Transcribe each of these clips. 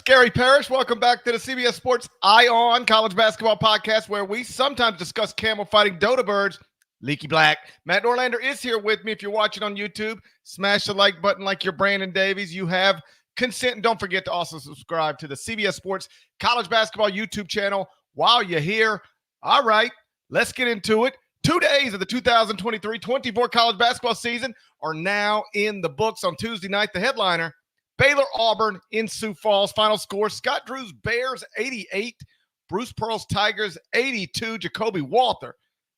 Scary Parrish, welcome back to the CBS Sports Eye On College Basketball Podcast, where we sometimes discuss camel fighting dodo birds. Leaky Black. Matt Norlander is here with me. If you're watching on YouTube, smash the like button like you're Brandon Davies. You have consent. And don't forget to also subscribe to the CBS Sports College Basketball YouTube channel while you're here. All right, let's get into it. 2 days of the 2023-24 college basketball season are now in the books. On Tuesday night, the headliner, Baylor Auburn in Sioux Falls. Final score, Scott Drew's Bears 88, Bruce Pearl's Tigers 82. Jacoby Walter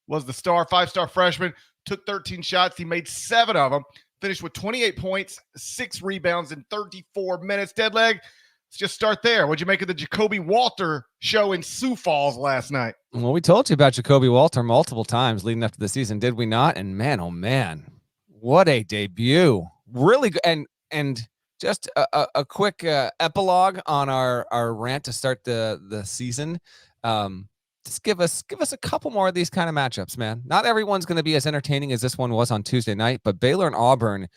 was the star, five-star freshman, took 13 shots. He made 7 of them, finished with 28 points, 6 rebounds in 34 minutes. Deadleg, let's just start there. What'd you make of the Jacoby Walter show in Sioux Falls last night? Well, we told you about Jacoby Walter multiple times leading up to the season, did we not? And man, oh man, what a debut. Really good. And just a quick epilogue on our rant to start the season. Just give us a couple more of these kind of matchups, man. Not everyone's going to be as entertaining as this one was on Tuesday night, but Baylor and Auburn,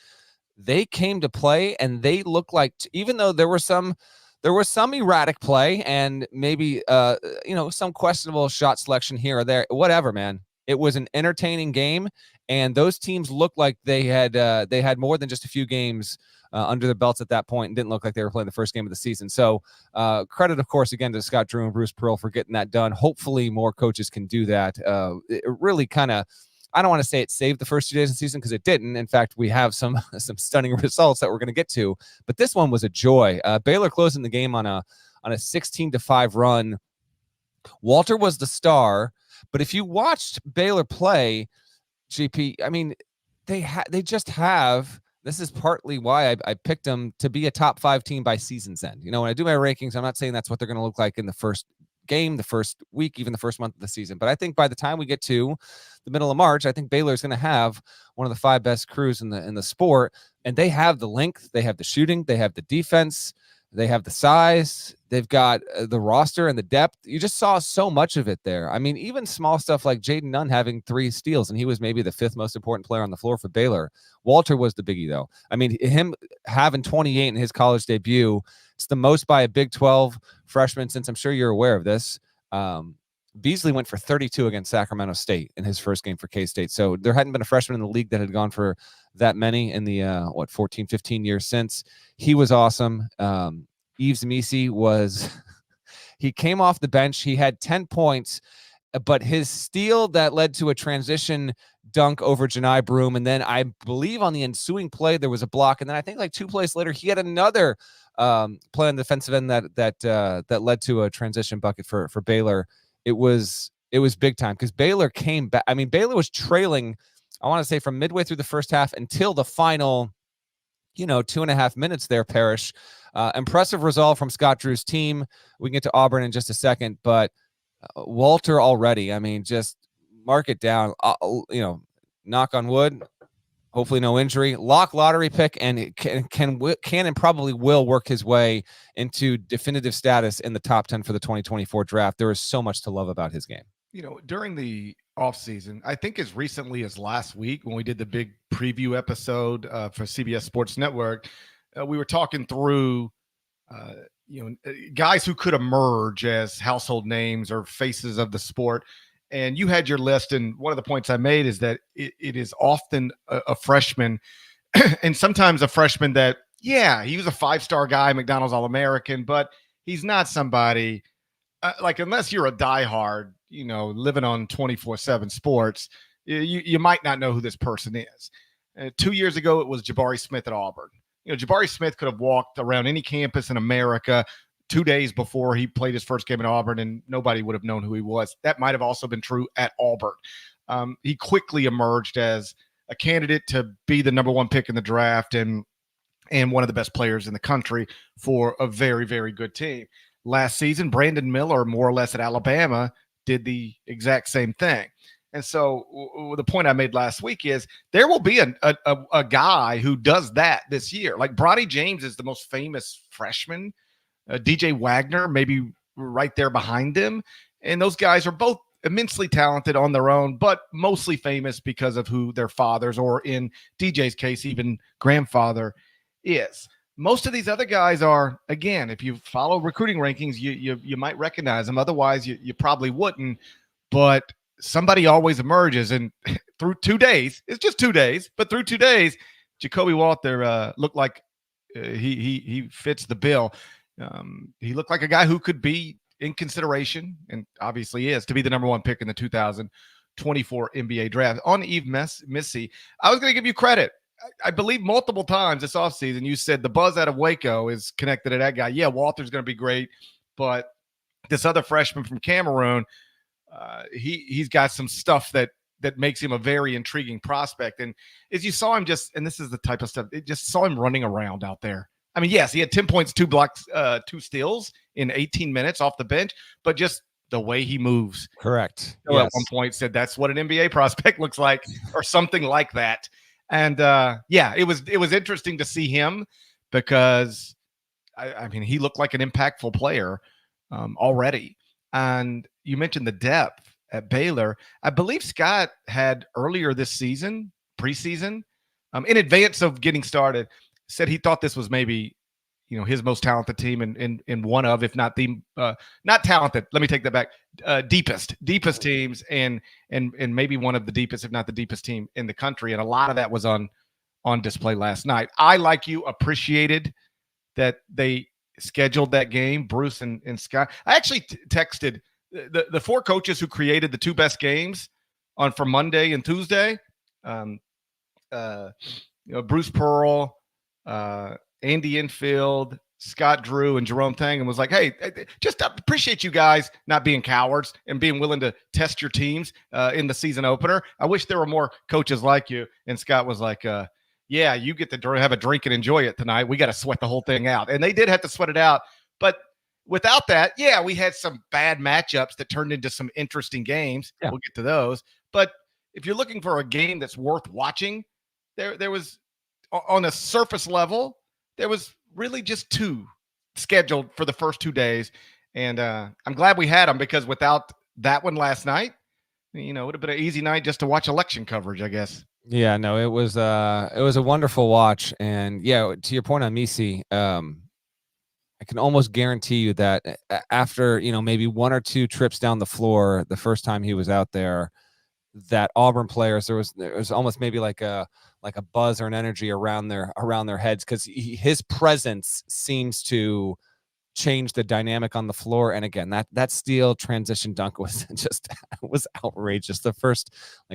they came to play, and they look like, even though there was some erratic play and maybe some questionable shot selection here or there, whatever, man. It was an entertaining game, and those teams looked like they had more than just a few games under their belts at that point, and didn't look like they were playing the first game of the season. So credit, of course, again to Scott Drew and Bruce Pearl for getting that done. Hopefully more coaches can do that. It really kind of, I don't want to say it saved the first 2 days of the season, because it didn't. In fact, we have some stunning results that we're going to get to, but this one was a joy. Baylor closing the game on a 16-5 run. Walter was the star, but if you watched Baylor play, GP, I mean, they just have. This is partly why I picked them to be a top 5 team by season's end. When I do my rankings, I'm not saying that's what they're going to look like in the first game, the first week, even the first month of the season. But I think by the time we get to the middle of March, I think Baylor is going to have one of the 5 best crews in the sport. And they have the length, they have the shooting, they have the defense, they have the size, they've got the roster and the depth. You just saw so much of it there. I mean, even small stuff like Jaden Nunn having 3 steals, and he was maybe the 5th most important player on the floor for Baylor. Walter was the biggie, though. I mean, him having 28 in his college debut, it's the most by a Big 12 freshman since, I'm sure you're aware of this. Beasley went for 32 against Sacramento State in his first game for K-State. So there hadn't been a freshman in the league that had gone for that many in the, 14, 15 years since. He was awesome. Yves Missi he came off the bench. He had 10 points, but his steal that led to a transition dunk over Janai Broom. And then I believe on the ensuing play, there was a block. And then I think like 2 plays later, he had another play on the defensive end that led to a transition bucket for Baylor. It was big time, because Baylor came back. I mean, Baylor was trailing, I want to say, from midway through the first half until the final, 2.5 minutes there, Parrish. Impressive resolve from Scott Drew's team. We can get to Auburn in just a second, but Walter already, I mean, just mark it down, knock on wood, hopefully no injury, lock lottery pick, and it can and probably will work his way into definitive status in the top 10 for the 2024 draft. There is so much to love about his game. During the offseason, I think as recently as last week when we did the big preview episode for CBS Sports Network, we were talking through, guys who could emerge as household names or faces of the sport. And you had your list, and one of the points I made is that it is often a freshman, and sometimes a freshman that, he was a 5-star guy, McDonald's All-American, but he's not somebody unless you're a diehard, living on 24/7 sports, you might not know who this person is. 2 years ago, it was Jabari Smith at Auburn. Jabari Smith could have walked around any campus in America 2 days before he played his first game at Auburn, and nobody would have known who he was. That might have also been true at Auburn. He quickly emerged as a candidate to be the number 1 pick in the draft and one of the best players in the country for a very, very good team. Last season, Brandon Miller, more or less at Alabama, did the exact same thing. And so the point I made last week is there will be a guy who does that this year. Like Bronny James is the most famous freshman. DJ Wagner, maybe right there behind him. And those guys are both immensely talented on their own, but mostly famous because of who their fathers, or in DJ's case, even grandfather, is. most of these other guys are, again, if you follow recruiting rankings, you might recognize them. Otherwise, you probably wouldn't. But somebody always emerges, and through 2 days, it's just 2 days, but through 2 days, Jacoby Walter looked like he fits the bill. He looked like a guy who could be in consideration, and obviously is, to be the number one pick in the 2024 NBA draft. On Yves Missi, I was going to give you credit. I believe multiple times this offseason you said the buzz out of Waco is connected to that guy. Yeah, Walter's going to be great, but this other freshman from Cameroon, he's got some stuff that makes him a very intriguing prospect. And as you saw him and this is the type of stuff, it just saw him running around out there. I mean, yes, he had 10 points, 2 blocks, 2 steals in 18 minutes off the bench, but just the way he moves. Correct. So yes. At one point said that's what an NBA prospect looks like, or something like that. And it was interesting to see him because I mean, he looked like an impactful player already. And you mentioned the depth at Baylor. I believe Scott had earlier this season, preseason, in advance of getting started, said he thought this was maybe, his most talented team in one of, if not the, not talented. Let me take that back. Deepest teams and maybe one of the deepest, if not the deepest team in the country. And a lot of that was on display last night. I, like you, appreciated that they scheduled that game, Bruce and Scott. I actually texted the 4 coaches who created the 2 best games for Monday and Tuesday. Bruce Pearl, Andy Enfield, Scott Drew, and Jerome Thang, and was like, hey, just appreciate you guys not being cowards and being willing to test your teams in the season opener. I wish there were more coaches like you. And Scott was like, yeah, you get to have a drink and enjoy it tonight. We got to sweat the whole thing out. And they did have to sweat it out. But without that, yeah, we had some bad matchups that turned into some interesting games. Yeah. We'll get to those. But if you're looking for a game that's worth watching, there was, on a surface level, there was really just 2 scheduled for the first 2 days. And I'm glad we had them, because without that one last night, it would have been an easy night just to watch election coverage, I guess. Yeah, no, it was a wonderful watch. And yeah, to your point on Missi, I can almost guarantee you that after, maybe 1 or 2 trips down the floor, the first time he was out there, that Auburn players, there was almost maybe like a buzz or an energy around their heads, because his presence seems to change the dynamic on the floor. And again, that steal transition dunk was was outrageous. The first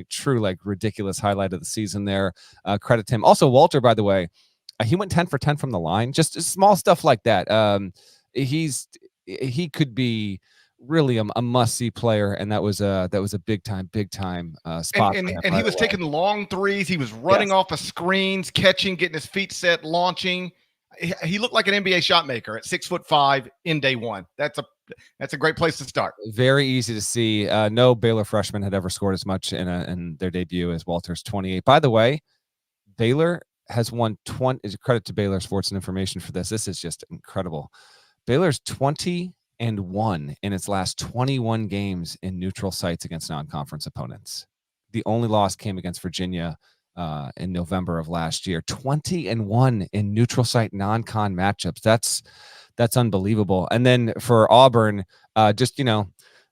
true ridiculous highlight of the season there. Credit to him. Also, Walter, by the way, he went 10 for 10 from the line. Just small stuff like that. He could be really a must-see player, and that was a big time spot. And he was taking long threes. He was running off of screens, catching, getting his feet set, launching. He looked like an NBA shot maker at 6'5" in day one. That's a great place to start. Very easy to see. No Baylor freshman had ever scored as much in their debut as Walter's 28. By the way, Baylor has won 20. Credit to Baylor Sports and Information for this. This is just incredible. Baylor's 20-1 in its last 21 games in neutral sites against non-conference opponents. The only loss came against Virginia in November of last year. 20-1 in neutral site non-con matchups. That's unbelievable. And then for Auburn,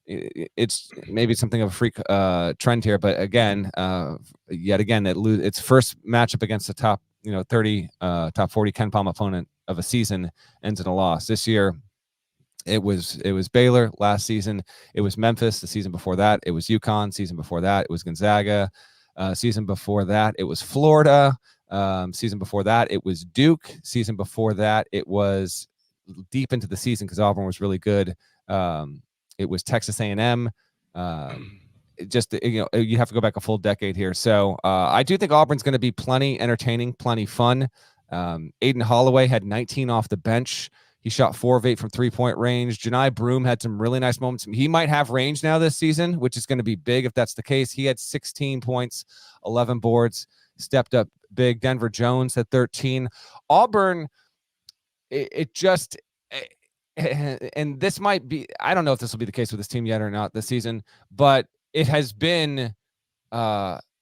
it's maybe something of a freak trend here, but again, yet again, its first matchup against the top 30, top 40 Ken Palm opponent of a season ends in a loss. This year, it was Baylor. Last season, it was Memphis. The season before that, it was UConn. Season before that, it was Gonzaga. Season before that, it was Florida. Season before that, it was Duke. Season before that, it was deep into the season because Auburn was really good. It was Texas A&M. You have to go back a full decade here. So I do think Auburn's going to be plenty entertaining, plenty fun. Aiden Holloway had 19 off the bench. He shot 4 of 8 from 3-point range. Janai Broom had some really nice moments. He might have range now this season, which is going to be big if that's the case. He had 16 points, 11 boards, stepped up big. Denver Jones had 13. Auburn, and this might be, I don't know if this will be the case with this team yet or not this season, but it has been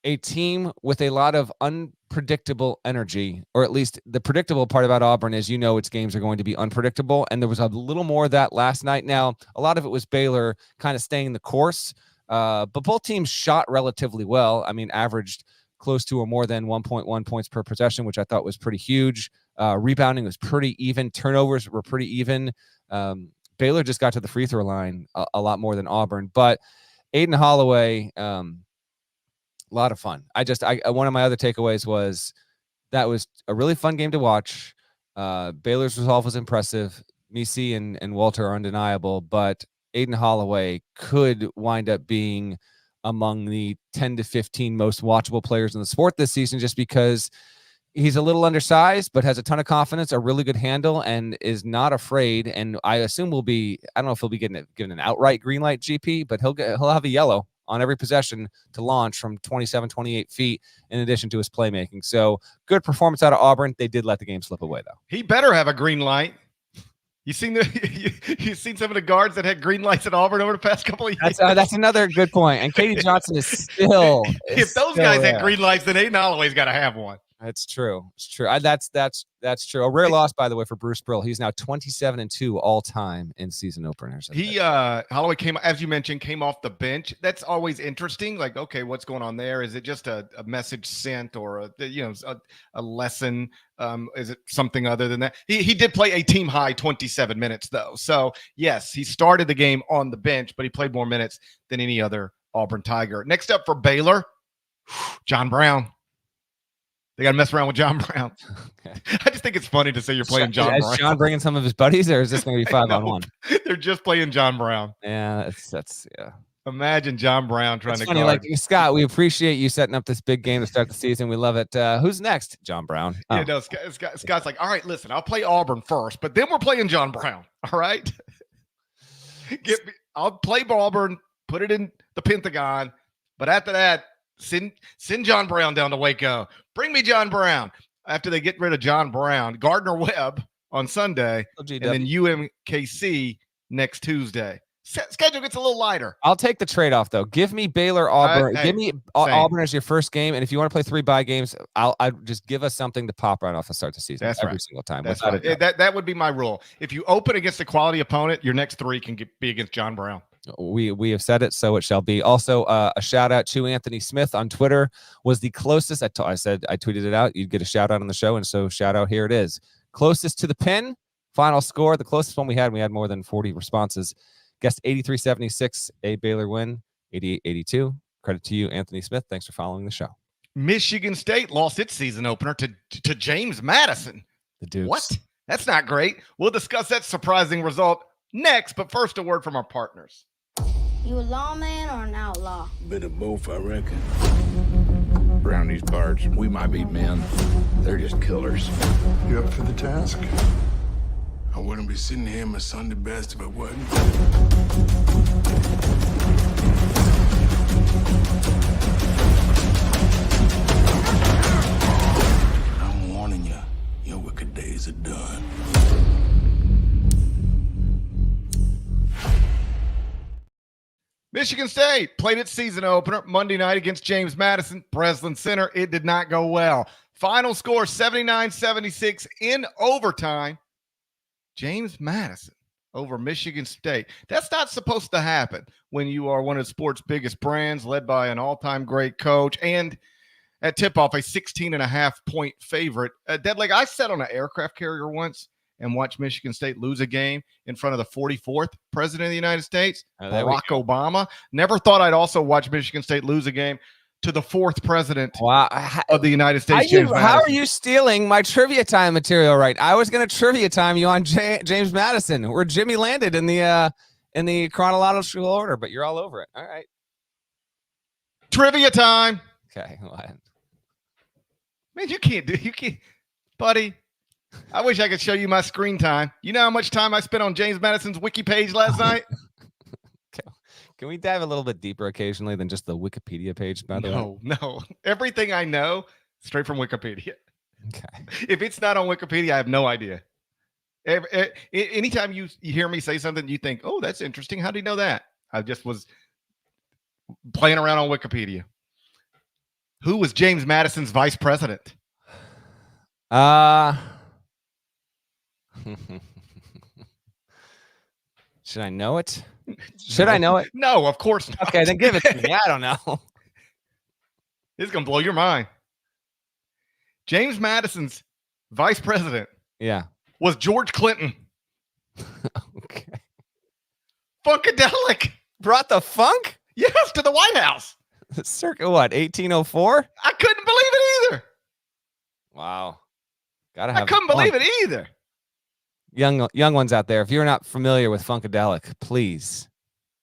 a team with a lot of unpredictable energy, or at least the predictable part about Auburn is, its games are going to be unpredictable. And there was a little more of that last night. Now, a lot of it was Baylor kind of staying the course, but both teams shot relatively well. I mean, averaged close to or more than 1.1 points per possession, which I thought was pretty huge. Rebounding was pretty even. Turnovers were pretty even. Baylor just got to the free throw line a lot more than Auburn, but Aiden Holloway, a lot of fun. One of my other takeaways was that was a really fun game to watch. Baylor's resolve was impressive. Missi and Walter are undeniable, but Aiden Holloway could wind up being among the 10 to 15 most watchable players in the sport this season, just because he's a little undersized, but has a ton of confidence, a really good handle, and is not afraid. And I assume I don't know if he'll be given an outright green light GP, but he'll have a yellow on every possession to launch from 27, 28 feet, in addition to his playmaking. So good performance out of Auburn. They did let the game slip away, though. He better have a green light. You seen some of the guards that had green lights at Auburn over the past couple of years? That's another good point. And Katie Johnson is still. If those guys had green lights, then Aiden Holloway's got to have one. It's true. It's true. That's true. A rare loss, by the way, for Bruce Brill. He's now 27-2 all time in season openers. Holloway as you mentioned, came off the bench. That's always interesting. Like, okay, what's going on there? Is it just a message sent or a lesson? Is it something other than that? He did play a team high 27 minutes though. So yes, he started the game on the bench, but he played more minutes than any other Auburn Tiger. Next up for Baylor, John Brown. They got to mess around with John Brown. Okay. I just think it's funny to say you're playing John Brown. Is John bringing some of his buddies, or is this going to be 5-on-1? They're just playing John Brown. Yeah, that's. Imagine John Brown trying to funny, guard. Like, Scott, we appreciate you setting up this big game to start the season. We love it. Who's next? John Brown. Oh. Yeah, no, Scott's like, all right, listen, I'll play Auburn first, but then we're playing John Brown. All right? I'll play Auburn, put it in the Pentagon, but after that, send John Brown down to Waco. Bring me John Brown. After they get rid of John Brown, Gardner Webb on Sunday, and then UMKC next Tuesday. Schedule gets a little lighter. I'll take the trade-off, though. Give me Baylor, Auburn. Give me Auburn as your first game, and if you want to play 3 bye games, I'll just give us something to pop right off the start of the season. That's every right. single time. That's right. That would be my rule. If you open against a quality opponent, your next 3 can be against John Brown. We have said it, so it shall be. Also, a shout out to Anthony Smith on Twitter was the closest. I said I tweeted it out. You'd get a shout out on the show, and so shout out, here it is. Closest to the pin. Final score. The closest one we had more than 40 responses. Guessed 83-76, a Baylor win. 88-82. Credit to you, Anthony Smith. Thanks for following the show. Michigan State lost its season opener to James Madison. The Dukes. What? That's not great. We'll discuss that surprising result next, but first a word from our partners. You a lawman or an outlaw? Bit of both, I reckon. Around these parts, we might be men. They're just killers. You up for the task? I wouldn't be sitting here in my Sunday best if I wasn't. I'm warning you, your wicked days are done. Michigan State played its season opener Monday night against James Madison, Breslin Center. It did not go well. Final score 79-76 in overtime. James Madison over Michigan State. That's not supposed to happen when you are one of the sport's biggest brands, led by an all-time great coach, and at tip-off, a 16.5-point favorite. Deadleg, I sat on an aircraft carrier once and watched Michigan State lose a game in front of the 44th president of the United States, Barack Obama. Never thought I'd also watch Michigan State lose a game to the 4th president of the United States. How are you stealing my trivia time material? Right, I was going to trivia time you on James Madison, where Jimmy landed in the chronological order, but you're all over it. All right, trivia time. Okay, what? Man, you can't, buddy. I wish I could show you my screen time. You know how much time I spent on James Madison's wiki page last night? Can we dive a little bit deeper occasionally than just the Wikipedia page, by the way? No. Everything I know, straight from Wikipedia. Okay. If it's not on Wikipedia, I have no idea. Anytime you hear me say something, you think, oh, that's interesting. How do you know that? I just was playing around on Wikipedia. Who was James Madison's vice president? Should I know it? Should I know it? No, of course not. Okay, then give it to me. I don't know. It's going to blow your mind. James Madison's vice president Yeah. was George Clinton. Okay. Funkadelic. Brought the funk? Yes, to the White House. Circa what? 1804? I couldn't believe it either. Wow. Gotta have I couldn't fun. believe it either. Young ones out there, if you're not familiar with Funkadelic, please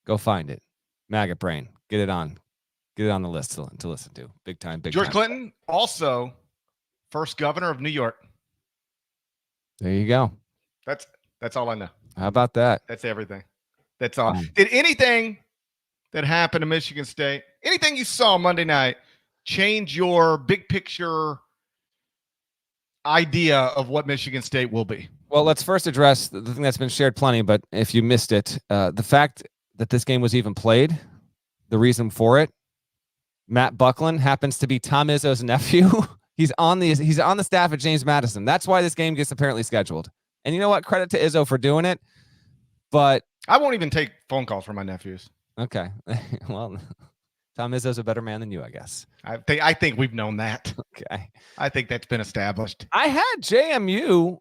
go find it. Maggot Brain. Get it on the list to listen to. Big time. George time. Clinton, also first governor of New York. There you go. That's all I know. How about that? That's everything. That's all. Did anything that happened to Michigan State, anything you saw Monday night, change your big picture idea of what Michigan State will be? Well, let's first address the thing that's been shared plenty, but if you missed it, the fact that this game was even played, the reason for it, Matt Buckland happens to be Tom Izzo's nephew. He's on the staff at James Madison. That's why this game gets apparently scheduled. And you know what? Credit to Izzo for doing it. But I won't even take phone calls from my nephews. Okay. Well, Tom Izzo's a better man than you, I guess. I think we've known that. Okay. I think that's been established. I had JMU,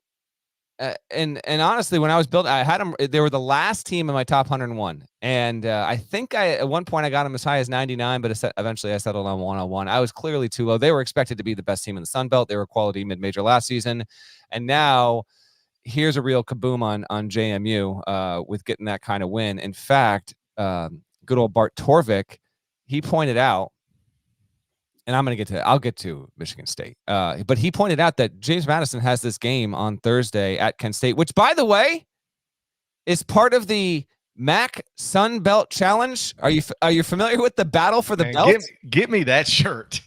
and honestly, when I was building, I had them. They were the last team in my top 101, and I think at one point I got them as high as 99, but eventually I settled on 101. I was clearly too low. They were expected to be the best team in the Sun Belt. They were quality mid-major last season, and now here's a real kaboom on JMU with getting that kind of win. In fact, good old Bart Torvik, he pointed out, and I'll get to Michigan State. But he pointed out that James Madison has this game on Thursday at Kent State, which, by the way, is part of the MAC Sun Belt Challenge. Are you familiar with the battle for the belt? Get me that shirt.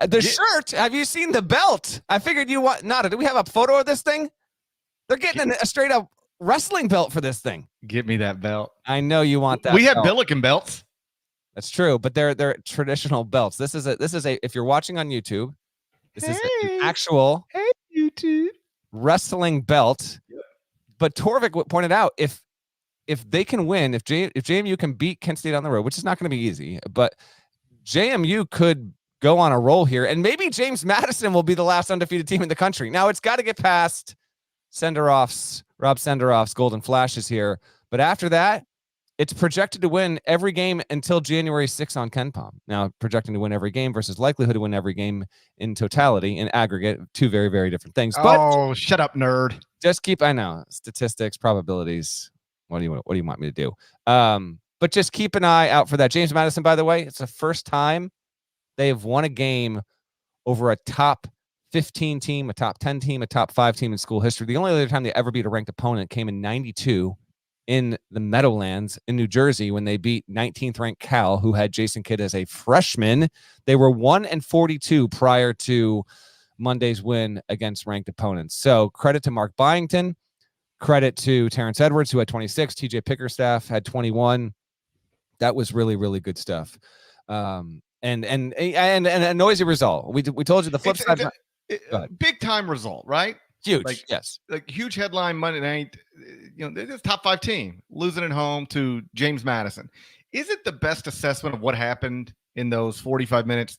Shirt? Have you seen the belt? I figured you want. Do we have a photo of this thing? They're getting a straight up wrestling belt for this thing. Get me that belt. I know you want that. We have belt. Billiken belts. That's true, but they're traditional belts. This is a if you're watching on YouTube, this is an actual YouTube wrestling belt. Yeah. But Torvik pointed out if they can win, if JMU can beat Kent State on the road, which is not going to be easy, but JMU could go on a roll here, and maybe James Madison will be the last undefeated team in the country. Now it's got to get past Rob Senderoff's Golden Flashes here, but after that, it's projected to win every game until January 6th on KenPom. Now, projecting to win every game versus likelihood to win every game in totality, in aggregate, two very, very different things. But shut up, nerd. I know, statistics, probabilities. What do you want me to do? But just keep an eye out for that. James Madison, by the way, it's the first time they have won a game over a top 15 team, a top 10 team, a top 5 team in school history. The only other time they ever beat a ranked opponent came in 92 in the Meadowlands in New Jersey when they beat 19th ranked Cal, who had Jason Kidd as a freshman. They were 1-42 prior to Monday's win against ranked opponents. So credit to Mark Byington, credit to Terrence Edwards, who had 26, TJ Pickerstaff had 21. That was really, really good stuff. And a noisy result. We told you the flip side. Big time result, right? Huge, yes. Like huge headline Monday night. This top 5 team losing at home to James Madison. Is it the best assessment of what happened in those 45 minutes?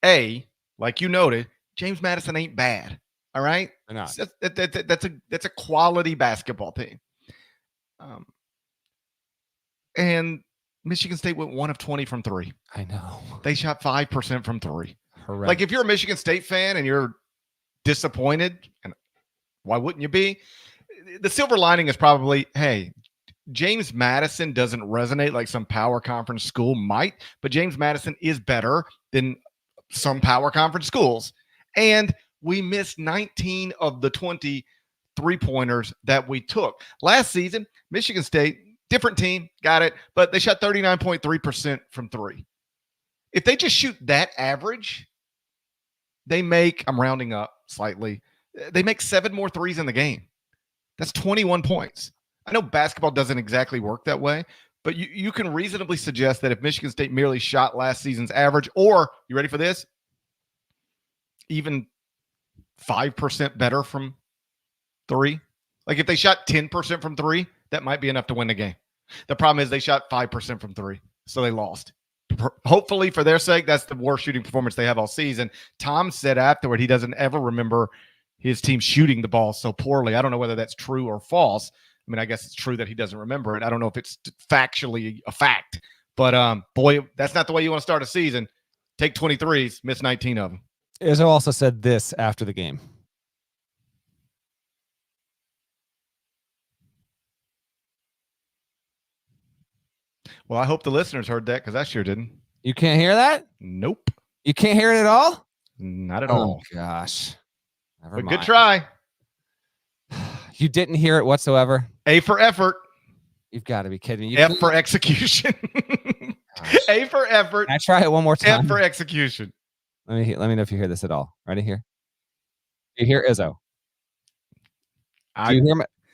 Like you noted, James Madison ain't bad. All right, that's a quality basketball team. And Michigan State went 1 of 20 from 3. I know they shot 5% from 3. Correct. Like if you're a Michigan State fan and you're disappointed, and why wouldn't you be? The silver lining is probably, hey, James Madison doesn't resonate like some power conference school might, but James Madison is better than some power conference schools. And we missed 19 of the 20 3-pointers that we took. Last season, Michigan State, different team, got it, but they shot 39.3% from 3. If they just shoot that average, they make, I'm rounding up slightly, they make 7 more threes in the game. That's 21 points. I know basketball doesn't exactly work that way, But you can reasonably suggest that if Michigan State merely shot last season's average, or you ready for this? Even 5% better from three. Like if they shot 10% from three, that might be enough to win the game. The problem is they shot 5% from three, so they lost. Hopefully, for their sake, that's the worst shooting performance they have all season. Tom said afterward he doesn't ever remember his team shooting the ball so poorly. I don't know whether that's true or false. I mean, I guess it's true that he doesn't remember it. I don't know if it's factually a fact. But, boy, that's not the way you want to start a season. Take 23s, miss 19 of them. Izzo also said this after the game. Well, I hope the listeners heard that because I sure didn't. You can't hear that? Nope. You can't hear it at all? Not at all. Gosh. Never But mind. good try. You didn't hear it whatsoever? A for effort. You've got to be kidding me. F for execution. A for effort. Can I try it one more time? F for execution. Let me know if you hear this at all. Ready here? You hear Izzo? Do you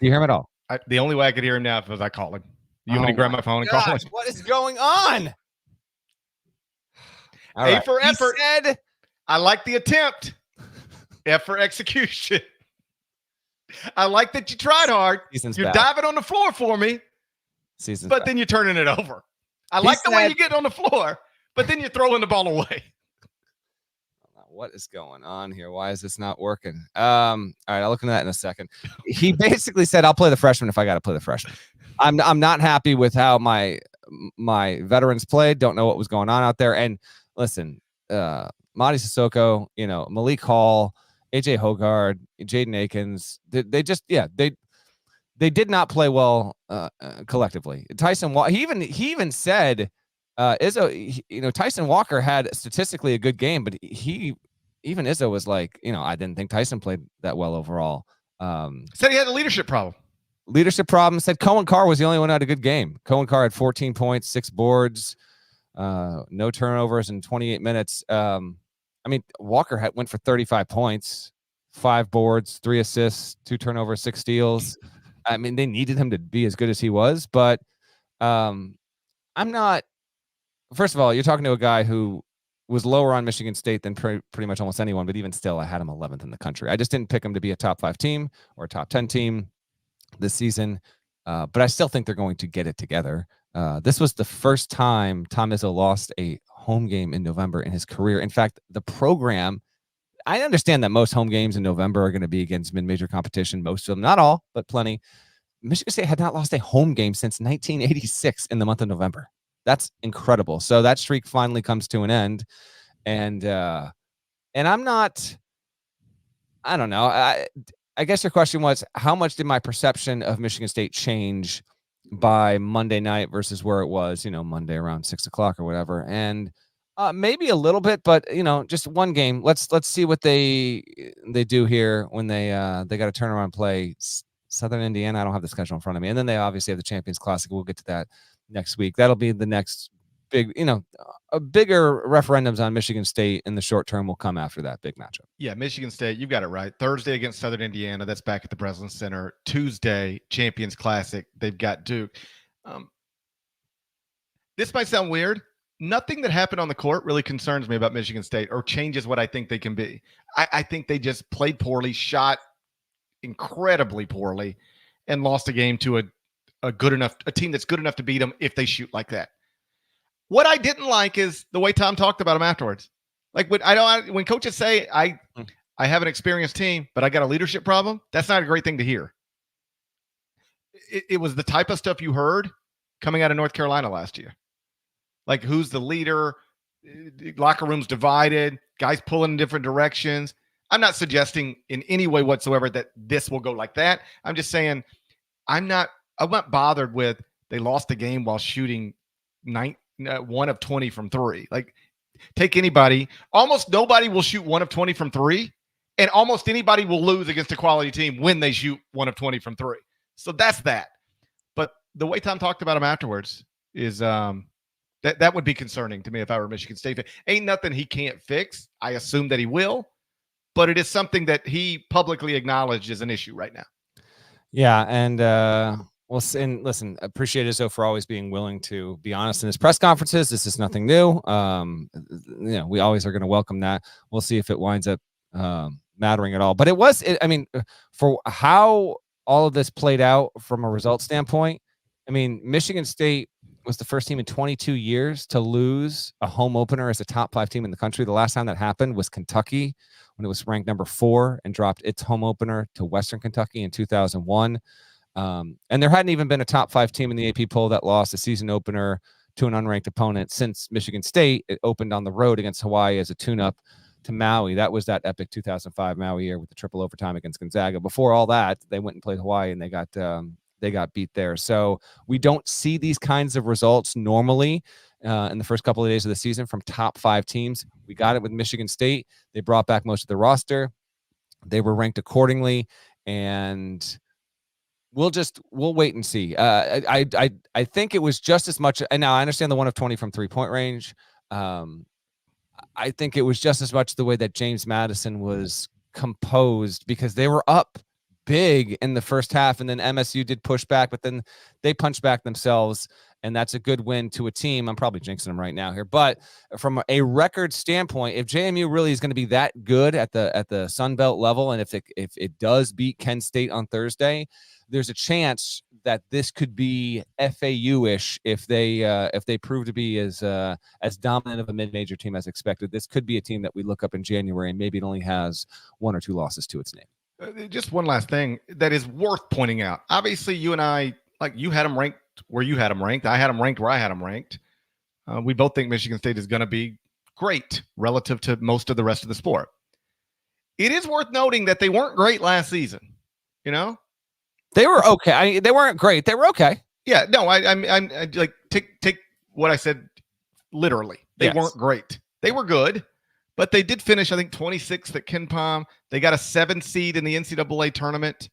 hear him at all? The only way I could hear him now is I call him. You want me to grab my phone and call him? What is going on? All A right. for He effort. said, I like the attempt. F for execution. I like that you tried hard. Season's You're back. diving on the floor for me, Season's but back. then you're turning it over. I He like the way said- you get on the floor, but then you're throwing the ball away. What is going on here? Why is this not working? All right, I'll look into that in a second. He basically said, "I'll play the freshman if I got to play the freshman." I'm not happy with how my veterans played. Don't know what was going on out there. And listen, Madi Sissoko, Malik Hall, AJ Hogard, Jaden Akins, they did not play well collectively. Tyson, he even said, Izzo, Tyson Walker had statistically a good game, but Izzo was like, I didn't think Tyson played that well overall. Said he had a leadership problem. Said Cohen Carr was the only one who had a good game. Cohen Carr had 14 points, 6 boards, no turnovers in 28 minutes. Walker went for 35 points, 5 boards, 3 assists, 2 turnovers, 6 steals. I mean, they needed him to be as good as he was, but I'm not. First of all, you're talking to a guy who was lower on Michigan State than pretty much almost anyone, but even still, I had him 11th in the country. I just didn't pick him to be a top 5 team or a top 10 team this season, but I still think they're going to get it together. This was the first time Tom Izzo lost a home game in November in his career. In fact, the program, I understand that most home games in November are going to be against mid-major competition, most of them, not all, but plenty. Michigan State had not lost a home game since 1986 in the month of November. That's incredible. So that streak finally comes to an end. And I'm not, I don't know. I guess your question was, how much did my perception of Michigan State change by Monday night versus where it was, Monday around 6:00 or whatever. And maybe a little bit, but just one game. Let's see what they do here when they got to turn around and play Southern Indiana. I don't have the schedule in front of me. And then they obviously have the Champions Classic. We'll get to that next week. That'll be the next big, a bigger referendums on Michigan State in the short term will come after that big matchup. Yeah, Michigan State, you've got it right. Thursday against Southern Indiana. That's back at the Breslin Center. Tuesday, Champions Classic. They've got Duke. This might sound weird. Nothing that happened on the court really concerns me about Michigan State or changes what I think they can be. I think they just played poorly, shot incredibly poorly, and lost a game to a team that's good enough to beat them if they shoot like that. What I didn't like is the way Tom talked about them afterwards. Like when coaches say I have an experienced team, but I got a leadership problem, that's not a great thing to hear. It was the type of stuff you heard coming out of North Carolina last year. Like, who's the leader? Locker rooms divided, guys pulling in different directions. I'm not suggesting in any way whatsoever that this will go like that. I'm just saying I'm not bothered with they lost the game while shooting 1 of 20 from 3. Like, take anybody. Almost nobody will shoot 1 of 20 from 3, and almost anybody will lose against a quality team when they shoot 1 of 20 from 3. So that's that. But the way Tom talked about him afterwards is that would be concerning to me if I were Michigan State. Ain't nothing he can't fix. I assume that he will, but it is something that he publicly acknowledged is an issue right now. Yeah, and Well, and listen, appreciate Izzo for always being willing to be honest in his press conferences. This is nothing new. We always are going to welcome that. We'll see if it winds up mattering at all. But for how all of this played out from a result standpoint, Michigan State was the first team in 22 years to lose a home opener as a top 5 team in the country. The last time that happened was Kentucky when it was ranked number 4 and dropped its home opener to Western Kentucky in 2001. And there hadn't even been a top 5 team in the AP poll that lost a season opener to an unranked opponent since Michigan State. It opened on the road against Hawaii as a tune-up to Maui. That was that epic 2005 Maui year with the triple overtime against Gonzaga. Before all that, they went and played Hawaii and they got beat there. So we don't see these kinds of results normally in the first couple of days of the season from top 5 teams. We got it with Michigan State. They brought back most of the roster. They were ranked accordingly, and we'll wait and see. I think it was just as much. And now I understand the 1 of 20 from 3-point range. I think it was just as much the way that James Madison was composed, because they were up big in the first half, and then MSU did push back, but then they punched back themselves, and that's a good win to a team. I'm probably jinxing them right now here, but from a record standpoint, if JMU really is going to be that good at the Sun Belt level, and if it does beat Kent State on Thursday, there's a chance that this could be FAU-ish if they prove to be as dominant of a mid-major team as expected. This could be a team that we look up in January, and maybe it only has 1 or 2 losses to its name. Just one last thing that is worth pointing out. Obviously, you and I, you had them ranked where you had them ranked. I had them ranked where I had them ranked. We both think Michigan State is going to be great relative to most of the rest of the sport. It is worth noting that they weren't great last season. They were okay. They weren't great. They were okay. Yeah. No. I'm take what I said literally. They weren't great. They were good. But they did finish, I think, 26th at Ken Pom. They got a 7 seed in the NCAA tournament.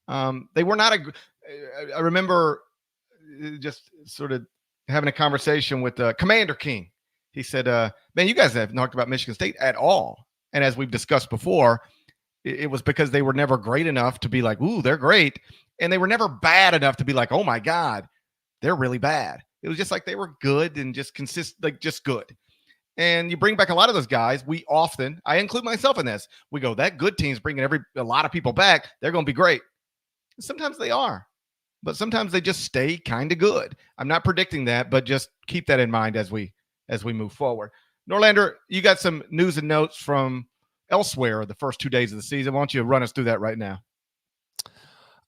They were not I remember just sort of having a conversation with Commander King. He said, man, you guys haven't talked about Michigan State at all. And as we've discussed before, it was because they were never great enough to be like, ooh, they're great. And they were never bad enough to be like, oh, my God, they're really bad. It was just like they were good and just just good. And you bring back a lot of those guys. I include myself in this. We go, that good team's bringing a lot of people back. They're going to be great. Sometimes they are, but sometimes they just stay kind of good. I'm not predicting that, but just keep that in mind as we move forward. Norlander, you got some news and notes from elsewhere the first 2 days of the season. Why don't you run us through that right now?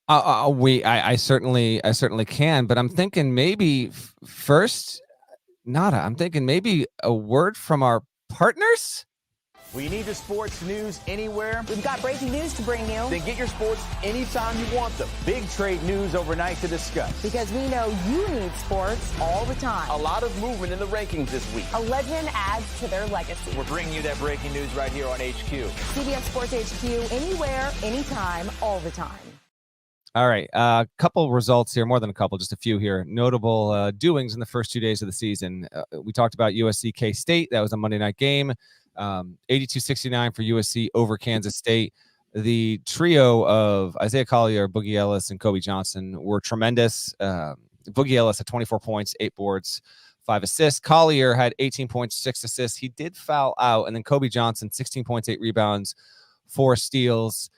I certainly can, but I'm thinking maybe first. Nada. I'm thinking maybe a word from our partners. We need the sports news anywhere. We've got breaking news to bring you. Then get your sports anytime you want them. Big trade news overnight to discuss. Because we know you need sports all the time. A lot of movement in the rankings this week. A legend adds to their legacy. We're bringing you that breaking news right here on HQ. CBS Sports HQ, anywhere, anytime, all the time. All right, a couple results here, more than a couple, just a few here. Notable doings in the first 2 days of the season. We talked about USC K-State. That was a Monday night game. 82-69 for USC over Kansas State. The trio of Isaiah Collier, Boogie Ellis, and Kobe Johnson were tremendous. Boogie Ellis had 24 points, 8 boards, 5 assists. Collier had 18 points, 6 assists. He did foul out. And then Kobe Johnson, 16 points, 8 rebounds, 4 steals.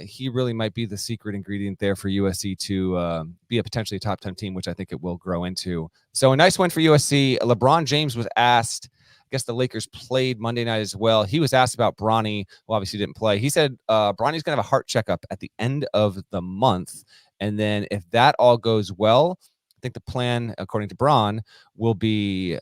He really might be the secret ingredient there for USC to be a potentially top 10 team, which I think it will grow into. So a nice win for USC. LeBron James was asked, I guess the Lakers played Monday night as well. He was asked about Bronny, who obviously didn't play. He said Bronny's going to have a heart checkup at the end of the month. And then if that all goes well, I think the plan, according to Bron, will be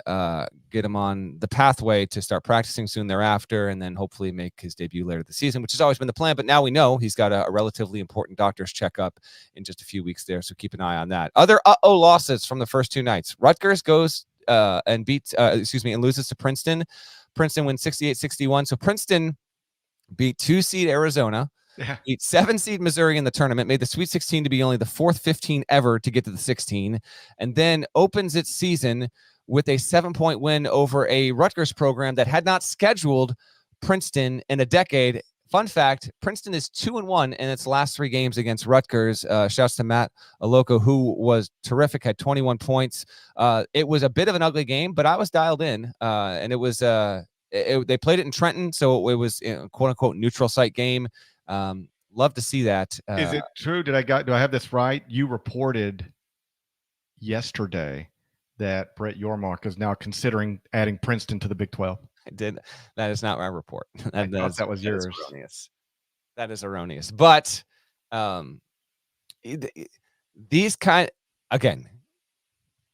get him on the pathway to start practicing soon thereafter, and then hopefully make his debut later this season, which has always been the plan. But now we know he's got a relatively important doctor's checkup in just a few weeks there, so keep an eye on that. Other losses from the first 2 nights. Rutgers goes and loses to Princeton. Princeton wins 68-61. So Princeton beat 2-seed Arizona. Yeah. Beat 7-seed Missouri in the tournament, made the Sweet 16 to be only the 4th 15 ever to get to the 16, and then opens its season with a 7-point win over a Rutgers program that had not scheduled Princeton in a decade, Fun fact, Princeton is 2-1 in its last 3 games against Rutgers. Shouts to Matt Aloko, who was terrific, had 21 points. It was a bit of an ugly game, but I was dialed in, and it was they played it in Trenton, so it was a quote-unquote neutral site game. Love to see that. Is it true? Do I have this right? You reported yesterday that Brett Yormark is now considering adding Princeton to the Big 12. I did. That is not my report. I thought that was yours. Erroneous. That is erroneous. But these again.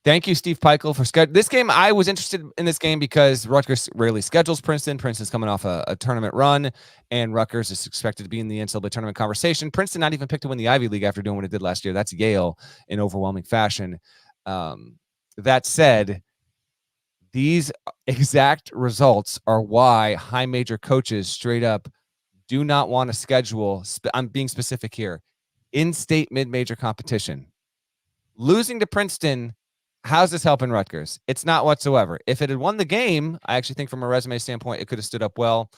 Thank you, Steve Peichel, for this game. I was interested in this game because Rutgers rarely schedules Princeton. Princeton's coming off a tournament run, and Rutgers is expected to be in the NCAA tournament conversation. Princeton not even picked to win the Ivy League after doing what it did last year. That's Yale in overwhelming fashion. That said, these exact results are why high major coaches straight up do not want to schedule, I'm being specific here, in-state mid-major competition. Losing to Princeton, how's this helping Rutgers? It's not whatsoever. If it had won the game, I actually think from a resume standpoint, it could have stood up well.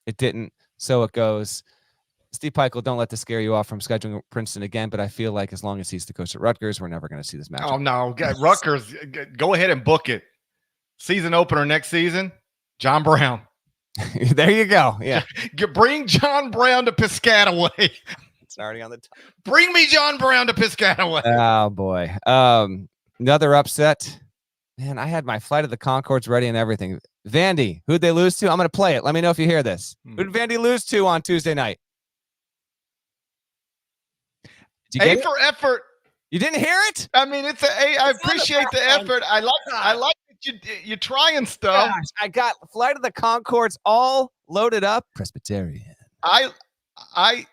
It didn't, so it goes. Steve Peichel, don't let this scare you off from scheduling Princeton again, but I feel like as long as he's the coach at Rutgers, we're never going to see this match. Oh, no. Rutgers, go ahead and book it. Season opener next season, John Brown. There you go. Yeah. Bring John Brown to Piscataway. It's already on the top. Bring me John Brown to Piscataway. Oh, boy. Another upset. Man, I had my Flight of the Conchords ready and everything. Vandy, who'd they lose to? I'm going to play it. Let me know if you hear this. Who did Vandy lose to on Tuesday night? A for effort. You didn't hear it? I mean, it's I appreciate the effort. I like that you're trying stuff. Gosh, I got Flight of the Conchords all loaded up. Presbyterian. I like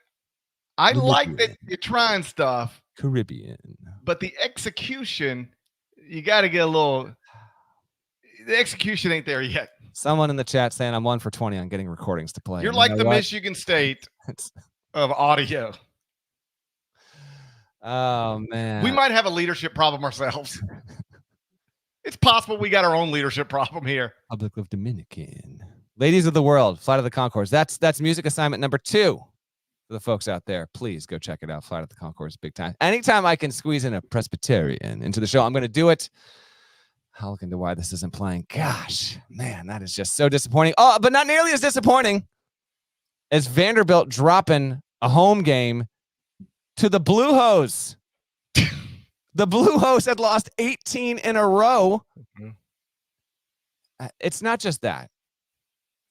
that you're trying stuff. Caribbean. But the execution, you got to get a little. The execution ain't there yet. Someone in the chat saying I'm 1 for 20 on getting recordings to play. You're like the Michigan State of audio. Oh, man. We might have a leadership problem ourselves. It's possible we got our own leadership problem here. Republic of Dominican. Ladies of the World, Flight of the Conchords. That's music assignment number 2 for the folks out there. Please go check it out. Flight of the Conchords, big time. Anytime I can squeeze in a Presbyterian into the show, I'm going to do it. I'll look into why this isn't playing. Gosh, man, that is just so disappointing. Oh, but not nearly as disappointing as Vanderbilt dropping a home game to the Blue Hose. The Blue Hose had lost 18 in a row. It's not just that.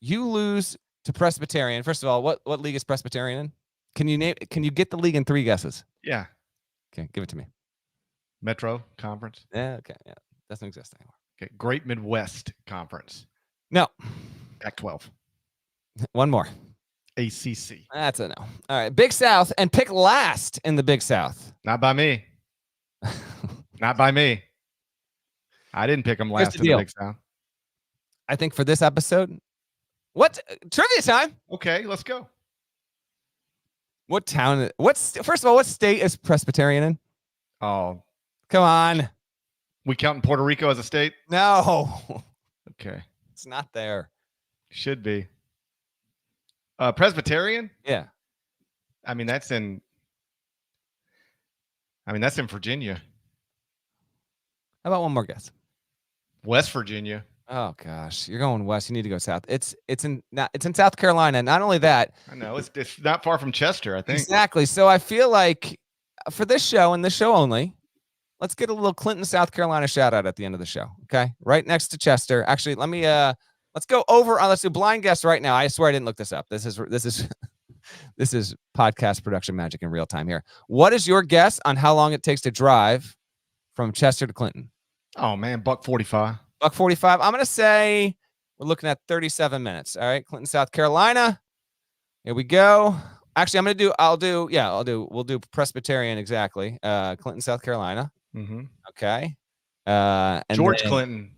You lose to Presbyterian. First of all, what league is Presbyterian in? Can you get the league in 3 guesses? Yeah. Okay, give it to me. Metro Conference. Yeah, okay. Yeah. Doesn't exist anymore. Okay. Great Midwest Conference. No. Pac-12. One more. ACC. That's a no. All right. Big South, and pick last in the Big South. Not by me. Not by me. I didn't pick them last in the Big South. I think for this episode, what trivia time? Okay, let's go. What town? First of all, what state is Presbyterian in? Oh, come on. We counting Puerto Rico as a state? No. Okay. It's not there. Should be. Presbyterian? Yeah. I mean, that's in Virginia. How about one more guess? West Virginia. Oh gosh, you're going west. You need to go south. It's in South Carolina. Not only that, I know it's not far from Chester, I think. Exactly. So I feel like for this show and this show only, let's get a little Clinton, South Carolina shout out at the end of the show. Okay, right next to Chester. Actually, let me let's go over. Let's do blind guess right now. I swear I didn't look this up. This is this is podcast production magic in real time here. What is your guess on how long it takes to drive from Chester to Clinton? Oh man, $1.45. $1.45. I'm going to say we're looking at 37 minutes. All right. Clinton, South Carolina. Here we go. Actually, we'll do Presbyterian. Exactly. Clinton, South Carolina. Mm-hmm. Okay. And George Clinton,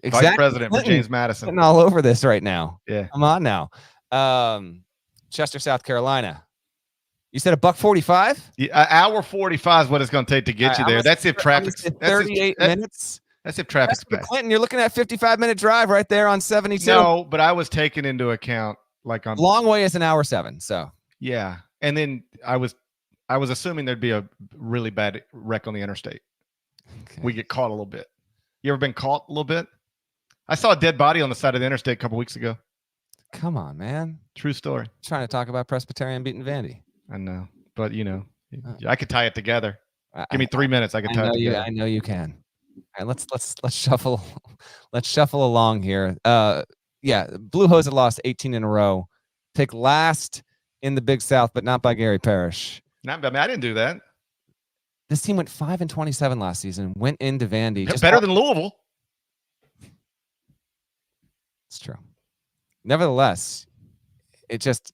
exactly, Vice President Clinton, for James Madison. Clinton all over this right now. Yeah. Come on now. Chester, South Carolina. You said $1.45? Yeah, hour 45 is what it's going to take to get you there. That's if traffic's 38 minutes. That's if traffic's bad. Clinton, you're looking at a 55-minute drive right there on 72. No, but I was taking into account Like on Long way is an hour 7. So yeah. And then I was assuming there'd be a really bad wreck on the interstate. okay. We get caught a little bit. You ever been caught a little bit? I saw a dead body on the side of the interstate a couple weeks ago. Come on, man. True story. Trying to talk about Presbyterian beating Vandy. I know, but I could tie it together. Give me 3 minutes. I could I tie know it together. I know you can. All right, let's shuffle. Let's shuffle along here. Blue Hose had lost 18 in a row. Picked last in the Big South, but not by Gary Parrish. Not bad. I didn't do that. This team went 5-27 last season. Went into Vandy. Just better than Louisville. It's true. Nevertheless, it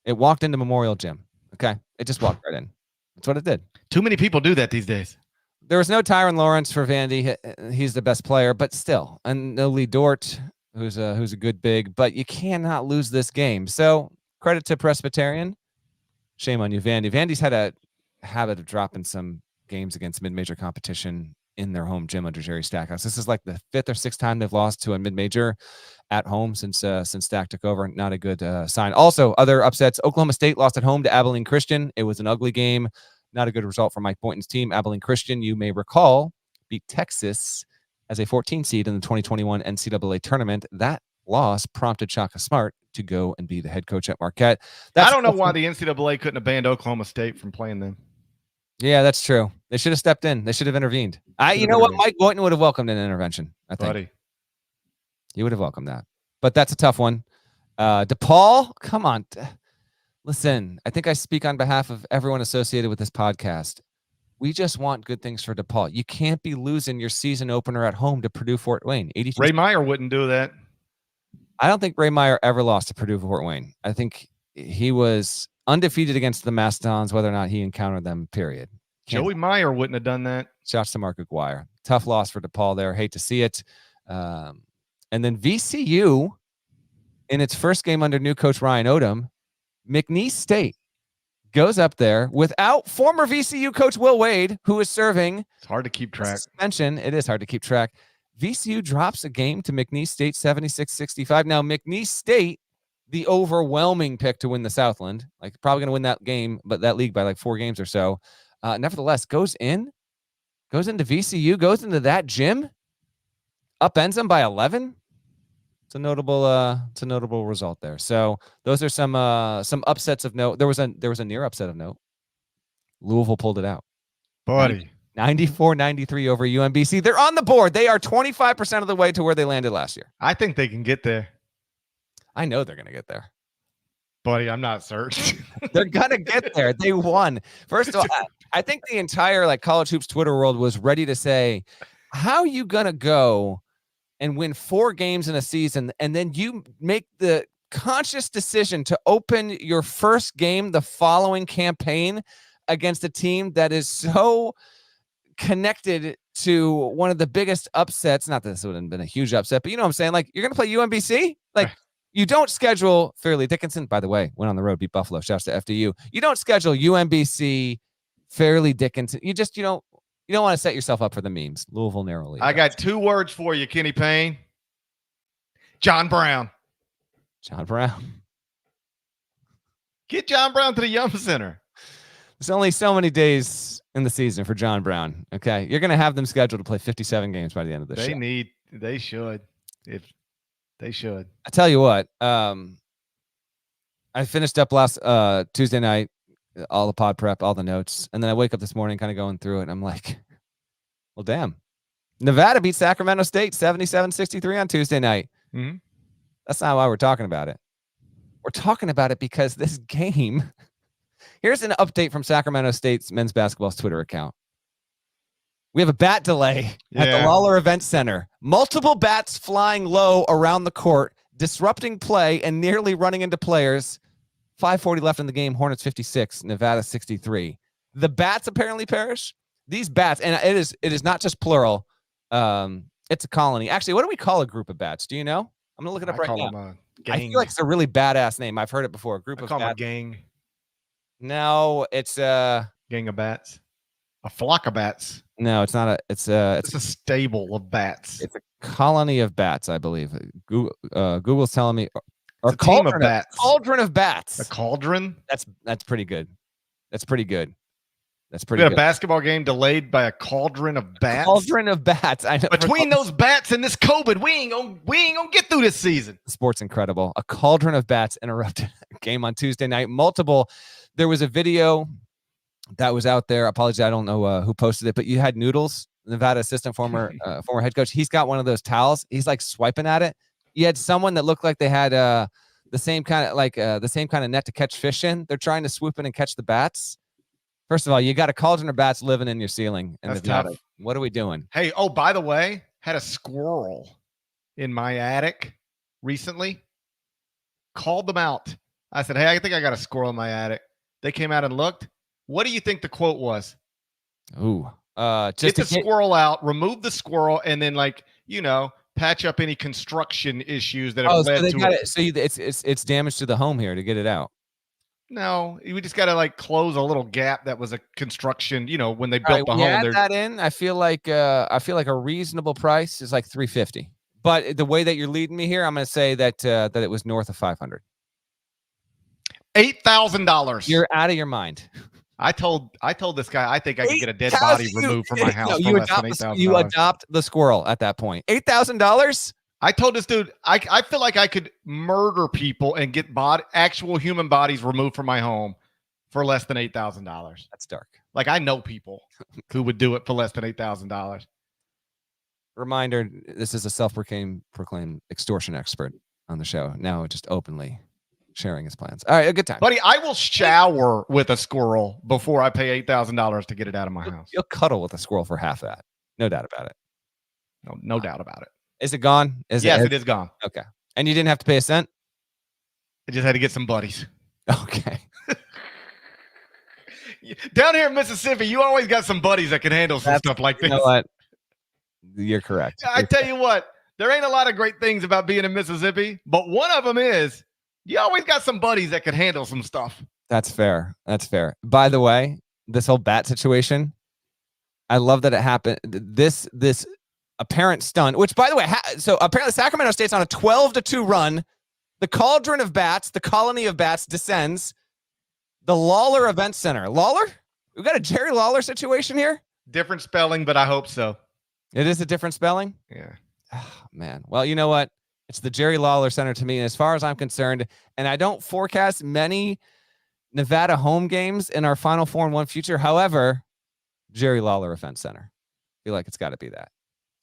walked into Memorial Gym. Okay, it just walked right in. That's what it did. Too many people do that these days. There was no Tyron Lawrence for Vandy. He's the best player, but still, and no Lee Dort, who's a good big. But you cannot lose this game. So credit to Presbyterian. Shame on you, Vandy. Vandy's had a habit of dropping some games against mid-major competition in their home gym under Jerry Stackhouse. This is like the 5th or 6th time they've lost to a mid-major at home since Stack took over. Not a good sign. Also, other upsets. Oklahoma State lost at home to Abilene Christian. It was an ugly game. Not a good result for Mike Boynton's team. Abilene Christian, you may recall, beat Texas as a 14 seed in the 2021 NCAA tournament. That loss prompted Shaka Smart to go and be the head coach at Marquette. I don't know why the NCAA couldn't have banned Oklahoma State from playing them. Yeah, that's true. They should have stepped in. They should have intervened. You know what? Mike Boynton would have welcomed an intervention, I think. Buddy. He would have welcomed that. But that's a tough one. DePaul, come on. Listen, I think I speak on behalf of everyone associated with this podcast. We just want good things for DePaul. You can't be losing your season opener at home to Purdue Fort Wayne. Ray Meyer wouldn't do that. I don't think Ray Meyer ever lost to Purdue Fort Wayne. I think he was undefeated against the Mastodons, whether or not he encountered them, period. Joey Meyer wouldn't have done that. Shouts to Mark Aguirre. Tough loss for DePaul there. Hate to see it. And then VCU, in its first game under new coach Ryan Odom, McNeese State goes up there without former VCU coach Will Wade, who is serving. It's hard to keep track. Suspension. It is hard to keep track. VCU drops a game to McNeese State 76-65. Now, McNeese State, the overwhelming pick to win the Southland, like probably going to win that game, but that league by like 4 games or so. Nevertheless, goes into VCU, goes into that gym, upends them by 11. It's a notable result there. So those are some upsets of note. There was a near upset of note. Louisville pulled it out. Buddy. 94-93 over UMBC. They're on the board. They are 25% of the way to where they landed last year. I think they can get there. I know they're going to get there. Buddy, I'm not certain. They're going to get there. They won. First of all, I think the entire college hoops Twitter world was ready to say, how are you going to go and win 4 games in a season, and then you make the conscious decision to open your first game the following campaign against a team that is so connected to one of the biggest upsets? Not that this would have been a huge upset, but you know what I'm saying? Like, you're going to play UMBC? Like, you don't schedule Fairleigh Dickinson, by the way, went on the road, beat Buffalo. Shouts to FDU. You don't schedule UMBC, Fairleigh Dickinson. You don't want to set yourself up for the memes. Louisville narrowly. I got 2 words for you, Kenny Payne. John Brown. John Brown. Get John Brown to the Yum Center. There's only so many days in the season for John Brown. Okay. You're going to have them scheduled to play 57 games by the end of this show. They should. If they should. I tell you what, I finished up last Tuesday night, all the pod prep, all the notes. And then I wake up this morning kind of going through it. And I'm like, well, damn. Nevada beat Sacramento State 77-63 on Tuesday night. Mm-hmm. That's not why we're talking about it. We're talking about it because this game. Here's an update from Sacramento State's men's basketball's Twitter account. We have a bat delay at the Lawler Event Center. Multiple bats flying low around the court, disrupting play and nearly running into players. 5:40 left in the game. Hornets 56, Nevada 63. The bats apparently perish. These bats, and it is not just plural. It's a colony. Actually, what do we call a group of bats? Do you know? I'm gonna look it up right now. I feel like it's a really badass name. I've heard it before. A group of bats. A gang. No, it's a gang of bats. A flock of bats. No, it's not it's a stable of bats. It's a colony of bats, I believe. Google's telling me Or It's a team of bats. Cauldron of bats. A cauldron? That's pretty good. That's pretty good. That's We pretty had good. a basketball game delayed by a cauldron of bats. Cauldron of bats. I know. Between those bats and this COVID, we ain't gonna get through this season. Sports incredible. A cauldron of bats interrupted a game on Tuesday night. There was a video that was out there. I apologize, I don't know who posted it, but you had Noodles, Nevada assistant, former head coach. He's got one of those towels. He's like swiping at it. You had someone that looked like they had the same kind of net to catch fish in. They're trying to swoop in and catch the bats. First of all, you got a cauldron of bats living in your ceiling. That's tough. What are we doing? Hey, oh, by the way, had a squirrel in my attic recently. Called them out. I said, hey, I think I got a squirrel in my attic. They came out and looked. What do you think the quote was? Ooh, just get the squirrel out, remove the squirrel, and then patch up any construction issues that have led to it. So it's damage to the home here to get it out. No, we just got to close a little gap that was a construction. When they built the home. Add that in. I feel like a reasonable price is like $350. But the way that you're leading me here, I'm going to say that it was north of $500. $8,000. You're out of your mind. I told this guy I think I could get a dead body removed from my house for less than $8,000. You adopt the squirrel at that point. $8,000. I told this dude, I feel like I could murder people and get actual human bodies removed from my home for less than $8,000. That's dark. I know people who would do it for less than $8,000. Reminder, this is a self-proclaimed extortion expert on the show. Now just openly sharing his plans. All right, a good time. Buddy, I will shower with a squirrel before I pay $8,000 to get it out of my house. You'll cuddle with a squirrel for half that. No doubt about it. No doubt about it. Is it gone? Yes, it is gone. Okay. And you didn't have to pay a cent? I just had to get some buddies. Okay. Down here in Mississippi, you always got some buddies that can handle some stuff like this. You know what? You're correct. I tell you what, there ain't a lot of great things about being in Mississippi, but one of them is you always got some buddies that can handle some stuff. That's fair. That's fair. By the way, this whole bat situation, I love that it happened. This apparent stunt, which by the way, so apparently Sacramento State's on a 12-2 run. The cauldron of bats, the colony of bats descends. The Lawler Event Center. Lawler? We got a Jerry Lawler situation here? Different spelling, but I hope so. It is a different spelling? Yeah. Oh, man. Well, you know what? It's the Jerry Lawler Center to me. And as far as I'm concerned, and I don't forecast many Nevada home games in our Final Four and One future. However, Jerry Lawler Event Center. I feel like it's got to be that.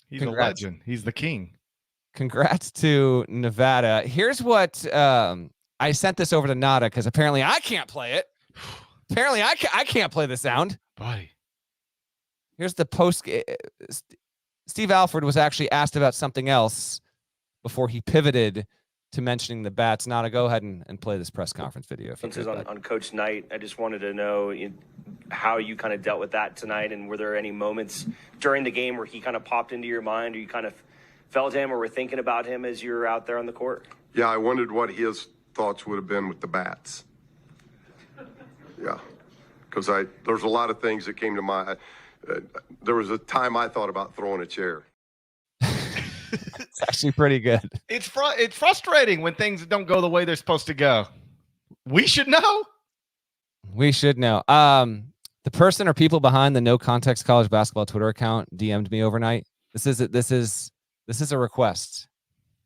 He's a legend. He's the king. Congrats to Nevada. Here's what I sent this over to Nada because apparently I can't play it. Apparently I can't play the sound. Buddy. Here's the post. Steve Alford was actually asked about something else before he pivoted to mentioning the bats. Nada, go ahead and play this press conference video. If you could, on Coach Knight, I just wanted to know how you kind of dealt with that tonight, and were there any moments during the game where he kind of popped into your mind, or you kind of felt him or were thinking about him as you were out there on the court? Yeah, I wondered what his thoughts would have been with the bats. Yeah, because there's a lot of things that came to mind. There was a time I thought about throwing a chair. It's actually pretty good. It's frustrating when things don't go the way they're supposed to go. We should know. We should know. The person or people behind the No Context College Basketball Twitter account DM'd me overnight. This is a request.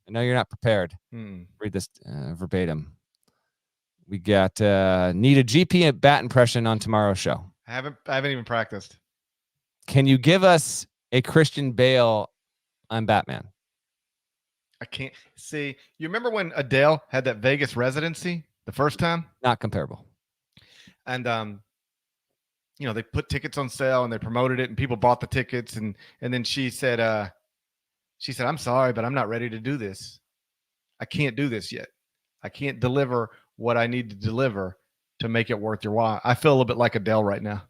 I know you're not prepared. Read this verbatim. We got need a GP at bat impression on tomorrow's show. I haven't even practiced. Can you give us a Christian Bale on Batman? I can't see. You remember when Adele had that Vegas residency the first time? Not comparable. And they put tickets on sale and they promoted it and people bought the tickets and then she said, I'm sorry, but I'm not ready to do this. I can't do this yet. I can't deliver what I need to deliver to make it worth your while. I feel a little bit like Adele right now.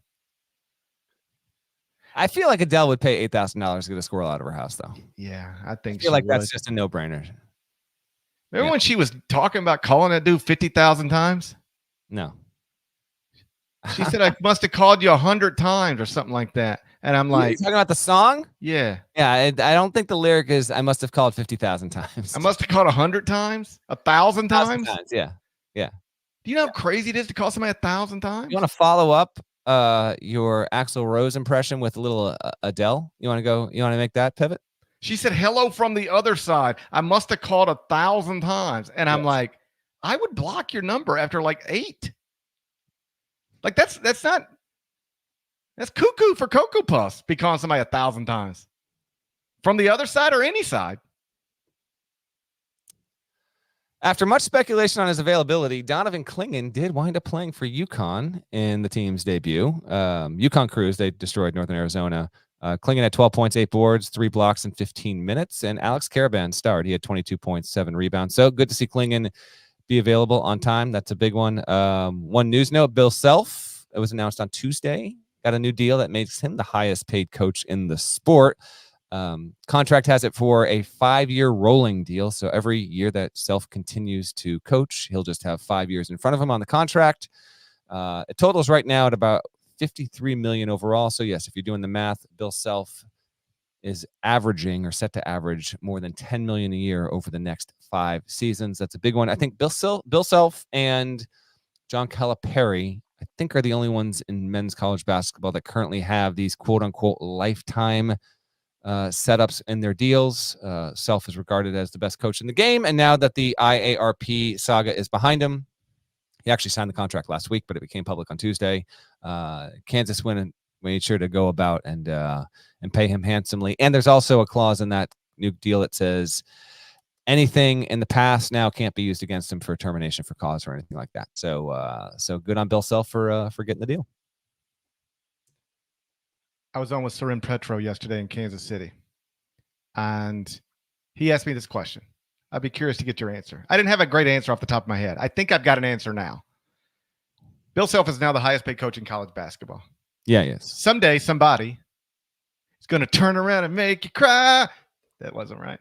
I feel like Adele would pay $8,000 to get a squirrel out of her house, though. Yeah, I think I feel like that's just a no-brainer. Remember when she was talking about calling that dude 50,000 times? No. She said, I must have called you 100 times or something like that. And I'm You like, talking about the song? yeah. Yeah, I don't think the lyric is I must have called 50,000 times. I must have called 100 times, 1,000 1,000 times. times. Yeah. Do you know how crazy it is to call somebody 1,000 times? You want to follow up your Axl Rose impression with a little Adele? You want to go? You want to make that pivot? She said, hello from the other side. I must have called 1,000 times. And I'm like, I would block your number after like 8. Like that's cuckoo for Cocoa Puffs. Be calling somebody 1,000 times from the other side or any side. After much speculation on his availability, Donovan Clingan did wind up playing for UConn in the team's debut. UConn Cruise, they destroyed Northern Arizona. Clingan had 12 points, 8 boards, 3 blocks in 15 minutes. And Alex Caravan starred. He had 22 points, 7 rebounds. So good to see Clingan be available on time. That's a big one. One news note, Bill Self, it was announced on Tuesday, got a new deal that makes him the highest paid coach in the sport. Contract has it for a 5-year rolling deal. So every year that Self continues to coach, he'll just have 5 years in front of him on the contract. It totals right now at about $53 million overall. So yes, if you're doing the math, Bill Self is averaging or set to average more than $10 million a year over the next 5 seasons. That's a big one. I think Bill Self and John Calipari, I think, are the only ones in men's college basketball that currently have these quote unquote lifetime setups in their deals. Self is regarded as the best coach in the game. And now that the IARP saga is behind him, he actually signed the contract last week, but it became public on Tuesday. Kansas made sure to go about and pay him handsomely. And there's also a clause in that new deal that says anything in the past now can't be used against him for termination for cause or anything like that. So good on Bill Self for getting the deal. I was on with Soren Petro yesterday in Kansas City, and he asked me this question. I'd be curious to get your answer. I didn't have a great answer off the top of my head. I think I've got an answer now. Bill Self is now the highest paid coach in college basketball. Yeah, yes. Someday somebody is going to turn around and make you cry. That wasn't right.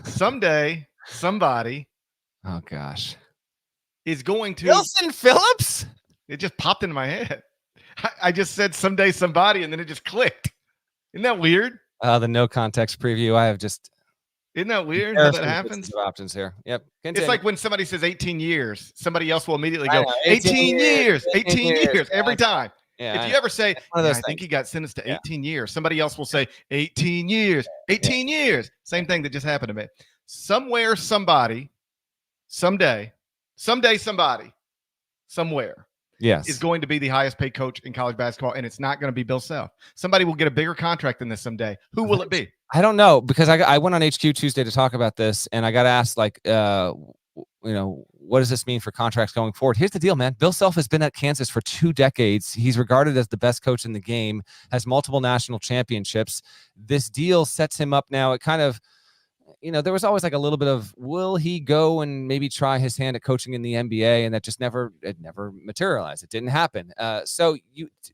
Someday somebody, oh gosh, is going to Wilson Phillips. It just popped into my head. I just said someday somebody, and then it just clicked. Isn't that weird? The no context preview. I have just. Isn't that weird how that happens? Options here. Yep. It's like when somebody says 18 years, somebody else will immediately go 18 years, 18 years every time. Yeah, if you ever say, I think he got sentenced to 18 years, somebody else will say 18 years, 18 years. Same thing that just happened to me. Somewhere, somebody, someday, somebody, somewhere. Yes, is going to be the highest paid coach in college basketball, and it's not going to be Bill Self. Somebody will get a bigger contract than this someday. Who will it be? I don't know, because I went on HQ Tuesday to talk about this, and I got asked, like, what does this mean for contracts going forward? Here's the deal, man. Bill Self has been at Kansas for 2 decades. He's regarded as the best coach in the game, has multiple national championships. This deal sets him up now. It kind of, there was always like a little bit of, will he go and maybe try his hand at coaching in the NBA? And that just never materialized. It didn't happen. So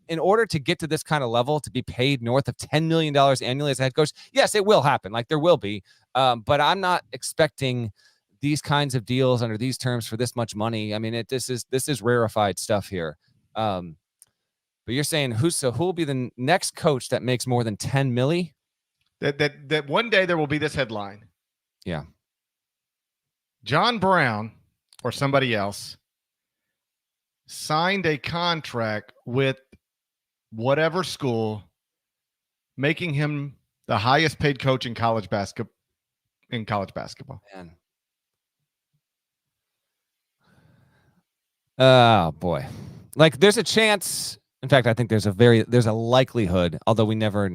in order to get to this kind of level, to be paid north of $10 million annually as a head coach, yes, it will happen. Like there will be, but I'm not expecting these kinds of deals under these terms for this much money. I mean, this is rarefied stuff here. But you're saying who will be the next coach that makes more than 10 milli? That one day there will be this headline. Yeah. John Brown or somebody else signed a contract with whatever school, making him the highest paid coach in college basketball. Man. Oh boy. Like there's a chance. In fact, I think there's a likelihood, although we never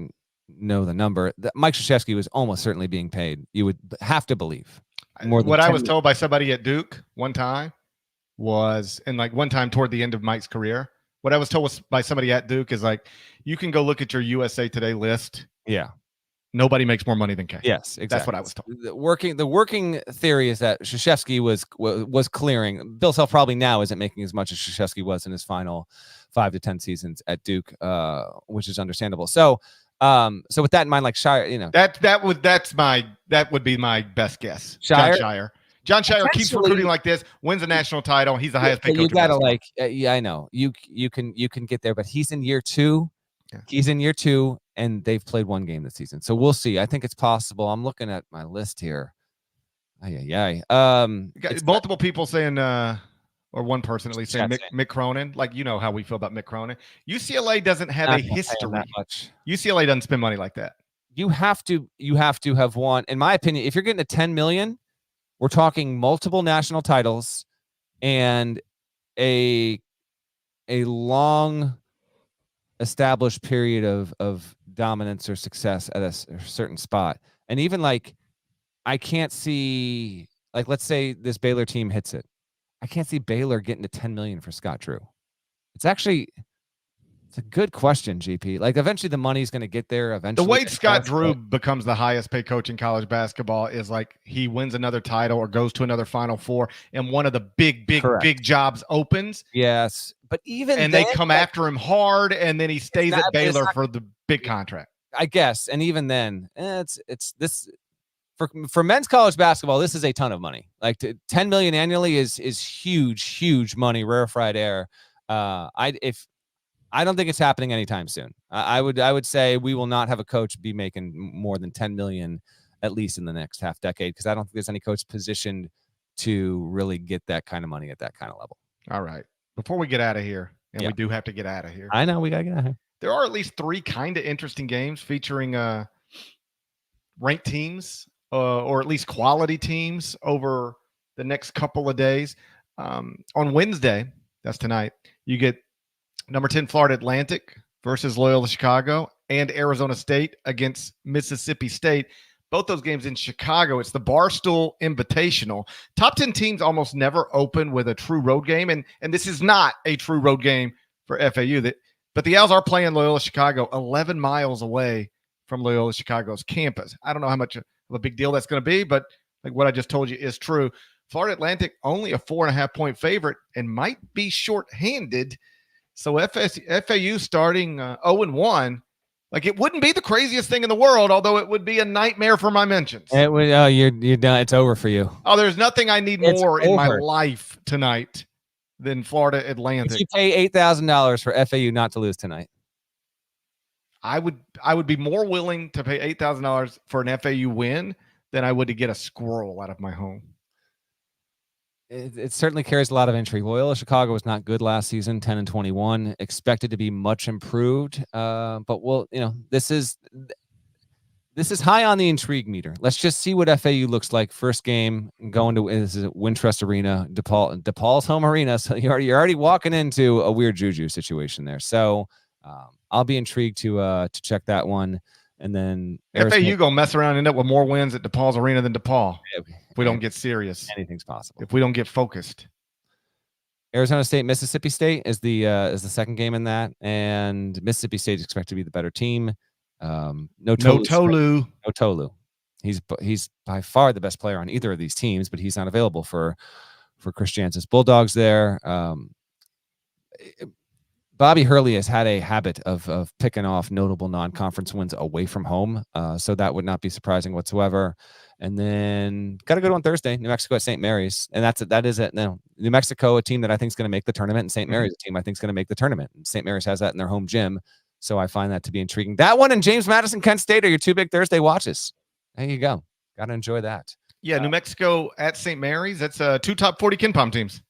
know the number, that Mike Krzyzewski was almost certainly being paid. You would have to believe more than what I was told by somebody at Duke one time was, and like one time toward the end of Mike's career, what I was told by somebody at Duke is like, you can go look at your USA Today list. Yeah. Nobody makes more money than K. Yes, exactly. That's what I was told. The working theory is that Krzyzewski was clearing. Bill Self probably now isn't making as much as Krzyzewski was in his final 5 to 10 seasons at Duke, which is understandable. So with that in mind, like Shire, that would be my best guess. Shire? John Shire keeps recruiting like this, wins a national title. He's the highest paid coach. You gotta I know you can get there, but he's in year 2. Yeah. He's in year 2, and they've played 1 game this season. So we'll see. I think it's possible. I'm looking at my list here. Got multiple people saying, or one person at least saying Mick Cronin. Like, you know how we feel about Mick Cronin. UCLA doesn't have a history. That much. UCLA doesn't spend money like that. You have to have won. In my opinion, if you're getting a $10 million, we're talking multiple national titles and a long established period of dominance or success at a certain spot. And even like, I can't see, like, let's say this Baylor team hits it. I can't see Baylor getting to $10 million for Scott Drew. It's a good question, GP. Like, eventually the money's going to get there. Eventually, the way Scott Drew becomes the highest paid coach in college basketball is like he wins another title or goes to another Final Four, and one of the big jobs opens. Yes, but even and then, they come after him hard, and then he stays at Baylor for the big contract. I guess, and even then, it's this. For men's college basketball, this is a ton of money. Like $10 million annually is huge money, rarefied air. I don't think it's happening anytime soon. I would say we will not have a coach be making more than $10 million at least in the next half decade, because I don't think there's any coach positioned to really get that kind of money at that kind of level. All right. Before we get out of here, and we do have to get out of here. I know we gotta get out of here. There are at least 3 kind of interesting games featuring ranked teams. Or at least quality teams over the next couple of days. On Wednesday, that's tonight, you get number 10 Florida Atlantic versus Loyola Chicago, and Arizona State against Mississippi State. Both those games in Chicago. It's the Barstool Invitational. Top 10 teams almost never open with a true road game, and this is not a true road game for FAU. But the Owls are playing Loyola Chicago 11 miles away from Loyola Chicago's campus. I don't know how much of a big deal that's going to be, but like what I just told you is true. Florida Atlantic only a 4.5-point favorite and might be shorthanded. So FAU starting 0-1, like it wouldn't be the craziest thing in the world, although it would be a nightmare for my mentions. It would, you're done. It's over for you. Oh, there's nothing I need more in my life tonight than Florida Atlantic. If you pay $8,000 for FAU not to lose tonight, I would be more willing to pay $8,000 for an FAU win than I would to get a squirrel out of my home. It certainly carries a lot of intrigue. Loyola Chicago was not good last season, 10-21. Expected to be much improved, but this is high on the intrigue meter. Let's just see what FAU looks like. First game going to Wintrust Arena, DePaul's home arena. So you're already walking into a weird juju situation there. So. I'll be intrigued to check that one, and then FAU gonna mess around and end up with more wins at DePaul's arena than DePaul. If we don't get serious, anything's possible. If we don't get focused. Arizona State, Mississippi State is the second game in that, and Mississippi State is expected to be the better team. No Tolu. He's by far the best player on either of these teams, but he's not available for Chris Jansen's Bulldogs there. Bobby Hurley has had a habit of picking off notable non-conference wins away from home, so that would not be surprising whatsoever. And then got a good one Thursday, New Mexico at St. Mary's, and that is it. Now, New Mexico, a team that I think is going to make the tournament, and St. Mary's, a team I think is going to make the tournament. And St. Mary's has that in their home gym, so I find that to be intriguing. That one and James Madison, Kent State are your 2 big Thursday watches. There you go. Got to enjoy that. Yeah, New Mexico at St. Mary's. That's 2 top 40 KenPom teams.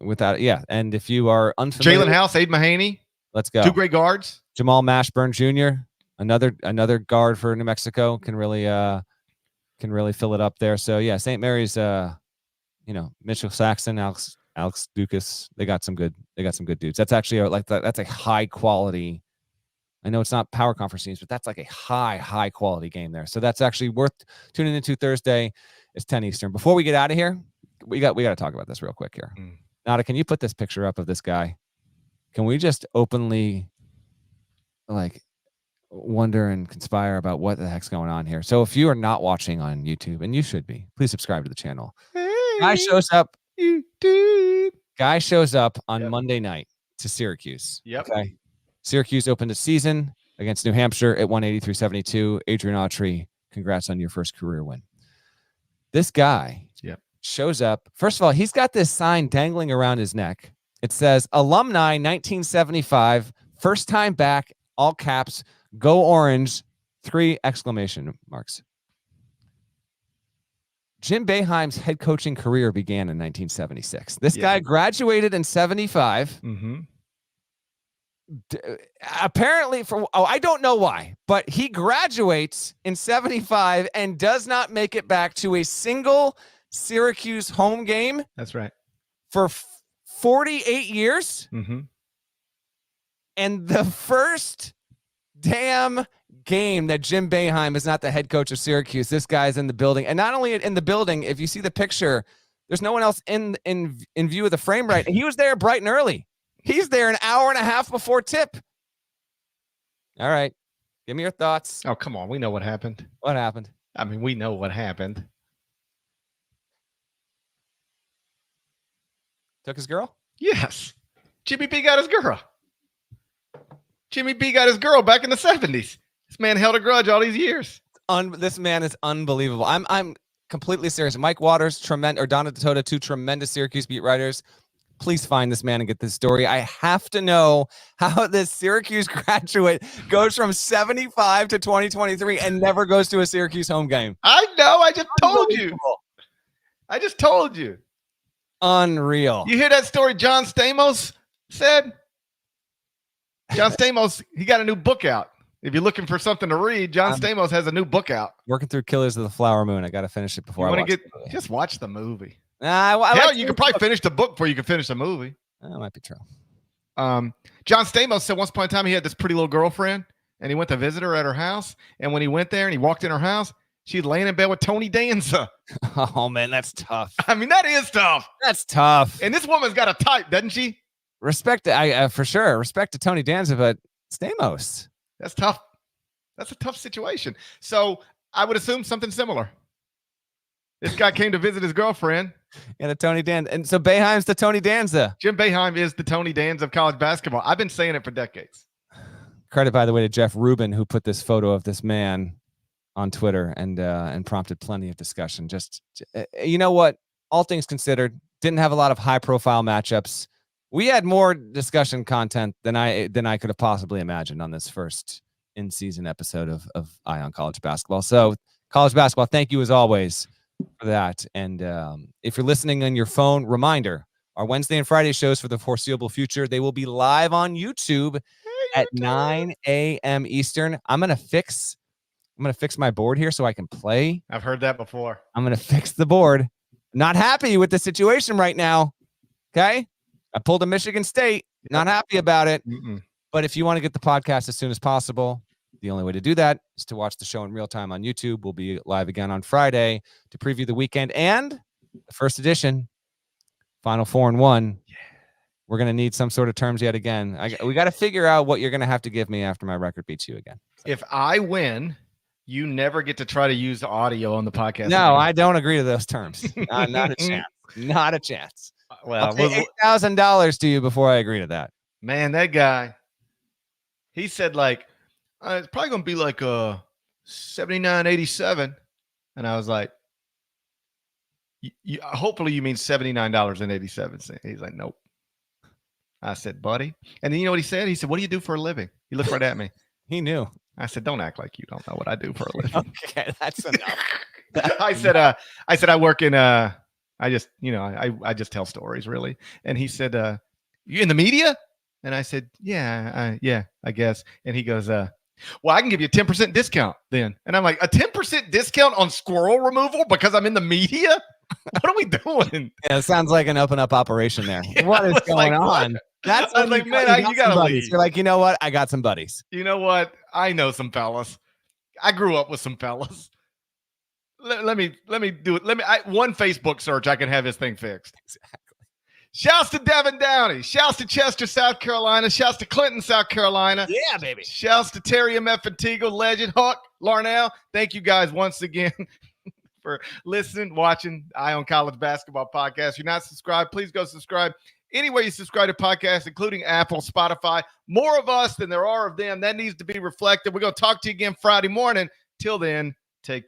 Without, yeah, and if you are unfamiliar, Jalen House, Abe Mahaney, let's go. 2 great guards. Jamal Mashburn Jr., another guard for New Mexico, can really fill it up there. So yeah, St. Mary's, Mitchell Saxon, Alex Dukas, they got some good dudes. That's actually that's a high quality. I know it's not power conference teams, but that's like a high quality game there. So that's actually worth tuning into Thursday. It's 10 Eastern. Before we get out of here, we got to talk about this real quick here. Nada, can you put this picture up of this guy? Can we just openly wonder and conspire about what the heck's going on here? So if you are not watching on YouTube, and you should be, please subscribe to the channel. Guy shows up. YouTube. Guy shows up on Monday night to Syracuse. Yep. Okay. Syracuse opened a season against New Hampshire at 183-72. Adrian Autry, congrats on your first career win. This guy shows up. First of all, he's got this sign dangling around his neck. It says, Alumni 1975, first time back all caps, go Orange, 3 exclamation marks. Jim Boeheim's head coaching career began in 1976. This guy graduated in 75. Mm-hmm. Apparently I don't know why, but he graduates in 75 and does not make it back to a single Syracuse home game. That's right. For 48 years. Mm-hmm. And the first damn game that Jim Boeheim is not the head coach of Syracuse, this guy's in the building. And not only in the building, if you see the picture, there's no one else in view of the frame right. And he was there bright and early. He's there an hour and a half before tip. All right. Give me your thoughts. Oh, come on. We know what happened. What happened? I mean, we know what happened. Took his girl? Yes. Jimmy B got his girl. Jimmy B got his girl back in the 70s. This man held a grudge all these years. This man is unbelievable. I'm completely serious. Mike Waters, tremendous, or Donna Datota, 2 tremendous Syracuse beat writers. Please find this man and get this story. I have to know how this Syracuse graduate goes from 75 to 2023 and never goes to a Syracuse home game. I know. I just told you. Unreal. You hear that story John Stamos said? John Stamos, he got a new book out. If you're looking for something to read, John Stamos has a new book out. Working through Killers of the Flower Moon. I got to finish it before I watch it. Just watch the movie. Hell, you could probably finish the book before you can finish the movie. That might be true. John Stamos said once upon a time he had this pretty little girlfriend, and he went to visit her at her house. And when he went there and he walked in her house, she'd laying in bed with Tony Danza. Oh, man, that's tough. I mean, that is tough. That's tough. And this woman's got a type, doesn't she? Respect, for sure. Respect to Tony Danza, but Stamos. That's tough. That's a tough situation. So I would assume something similar. This guy came to visit his girlfriend. And a Tony Danza. And so Boeheim's the Tony Danza. Jim Boeheim is the Tony Danza of college basketball. I've been saying it for decades. Credit, by the way, to Jeff Rubin, who put this photo of this man on Twitter and prompted plenty of discussion. Just, you know what? All things considered, didn't have a lot of high-profile matchups. We had more discussion content than I could have possibly imagined on this first in-season episode of Eye on College Basketball. So, college basketball, thank you as always for that. And if you're listening on your phone, reminder, our Wednesday and Friday shows for the foreseeable future, they will be live on YouTube at 9 a.m. Eastern. I'm gonna fix my board here so I can play. I've heard that before. I'm gonna fix the board. Not happy with the situation right now. Okay, I pulled a Michigan State. Not happy about it. But if you want to get the podcast as soon as possible, the only way to do that is to watch the show in real time on YouTube. We'll be live again on Friday to preview the weekend and the first edition, Final 4 and 1. Yeah. We're going to need some sort of terms yet again. We got to figure out what you're going to have to give me after my record beats you again. So. If I win, you never get to try to use the audio on the podcast. No, I don't agree to those terms. Not a chance. Not a chance. Well, I'll pay $8,000 to you before I agree to that. Man, that guy, he said like, it's probably going to be like $79.87. And I was like, hopefully you mean $79.87. He's like, nope. I said, buddy. And then you know what he said? He said, what do you do for a living? He looked right at me. He knew. I said, don't act like you don't know what I do for a living. Okay, that's enough. I said, I work in, I just tell stories really. And he said, you in the media? And I said, yeah, I guess. And he goes, well, I can give you a 10% discount then. And I'm like, a 10% discount on squirrel removal because I'm in the media? What are we doing? Yeah, it sounds like an open up operation there. Yeah, what is going on? What? That's I was like, man, you gotta leave. You're like, you know what? I got some buddies. You know what? I know some fellas. I grew up with some fellas. Let me do it. One Facebook search, I can have this thing fixed. Exactly. Shouts to Devin Downey. Shouts to Chester, South Carolina. Shouts to Clinton, South Carolina. Yeah, baby. Shouts to Terry M.F. Antigua, legend. Huck, Larnell. Thank you guys once again for listening, watching Eye on College Basketball Podcast. If you're not subscribed, please go subscribe. Anyway, you subscribe to podcasts, including Apple, Spotify. More of us than there are of them. That needs to be reflected. We're going to talk to you again Friday morning. Till then, take care.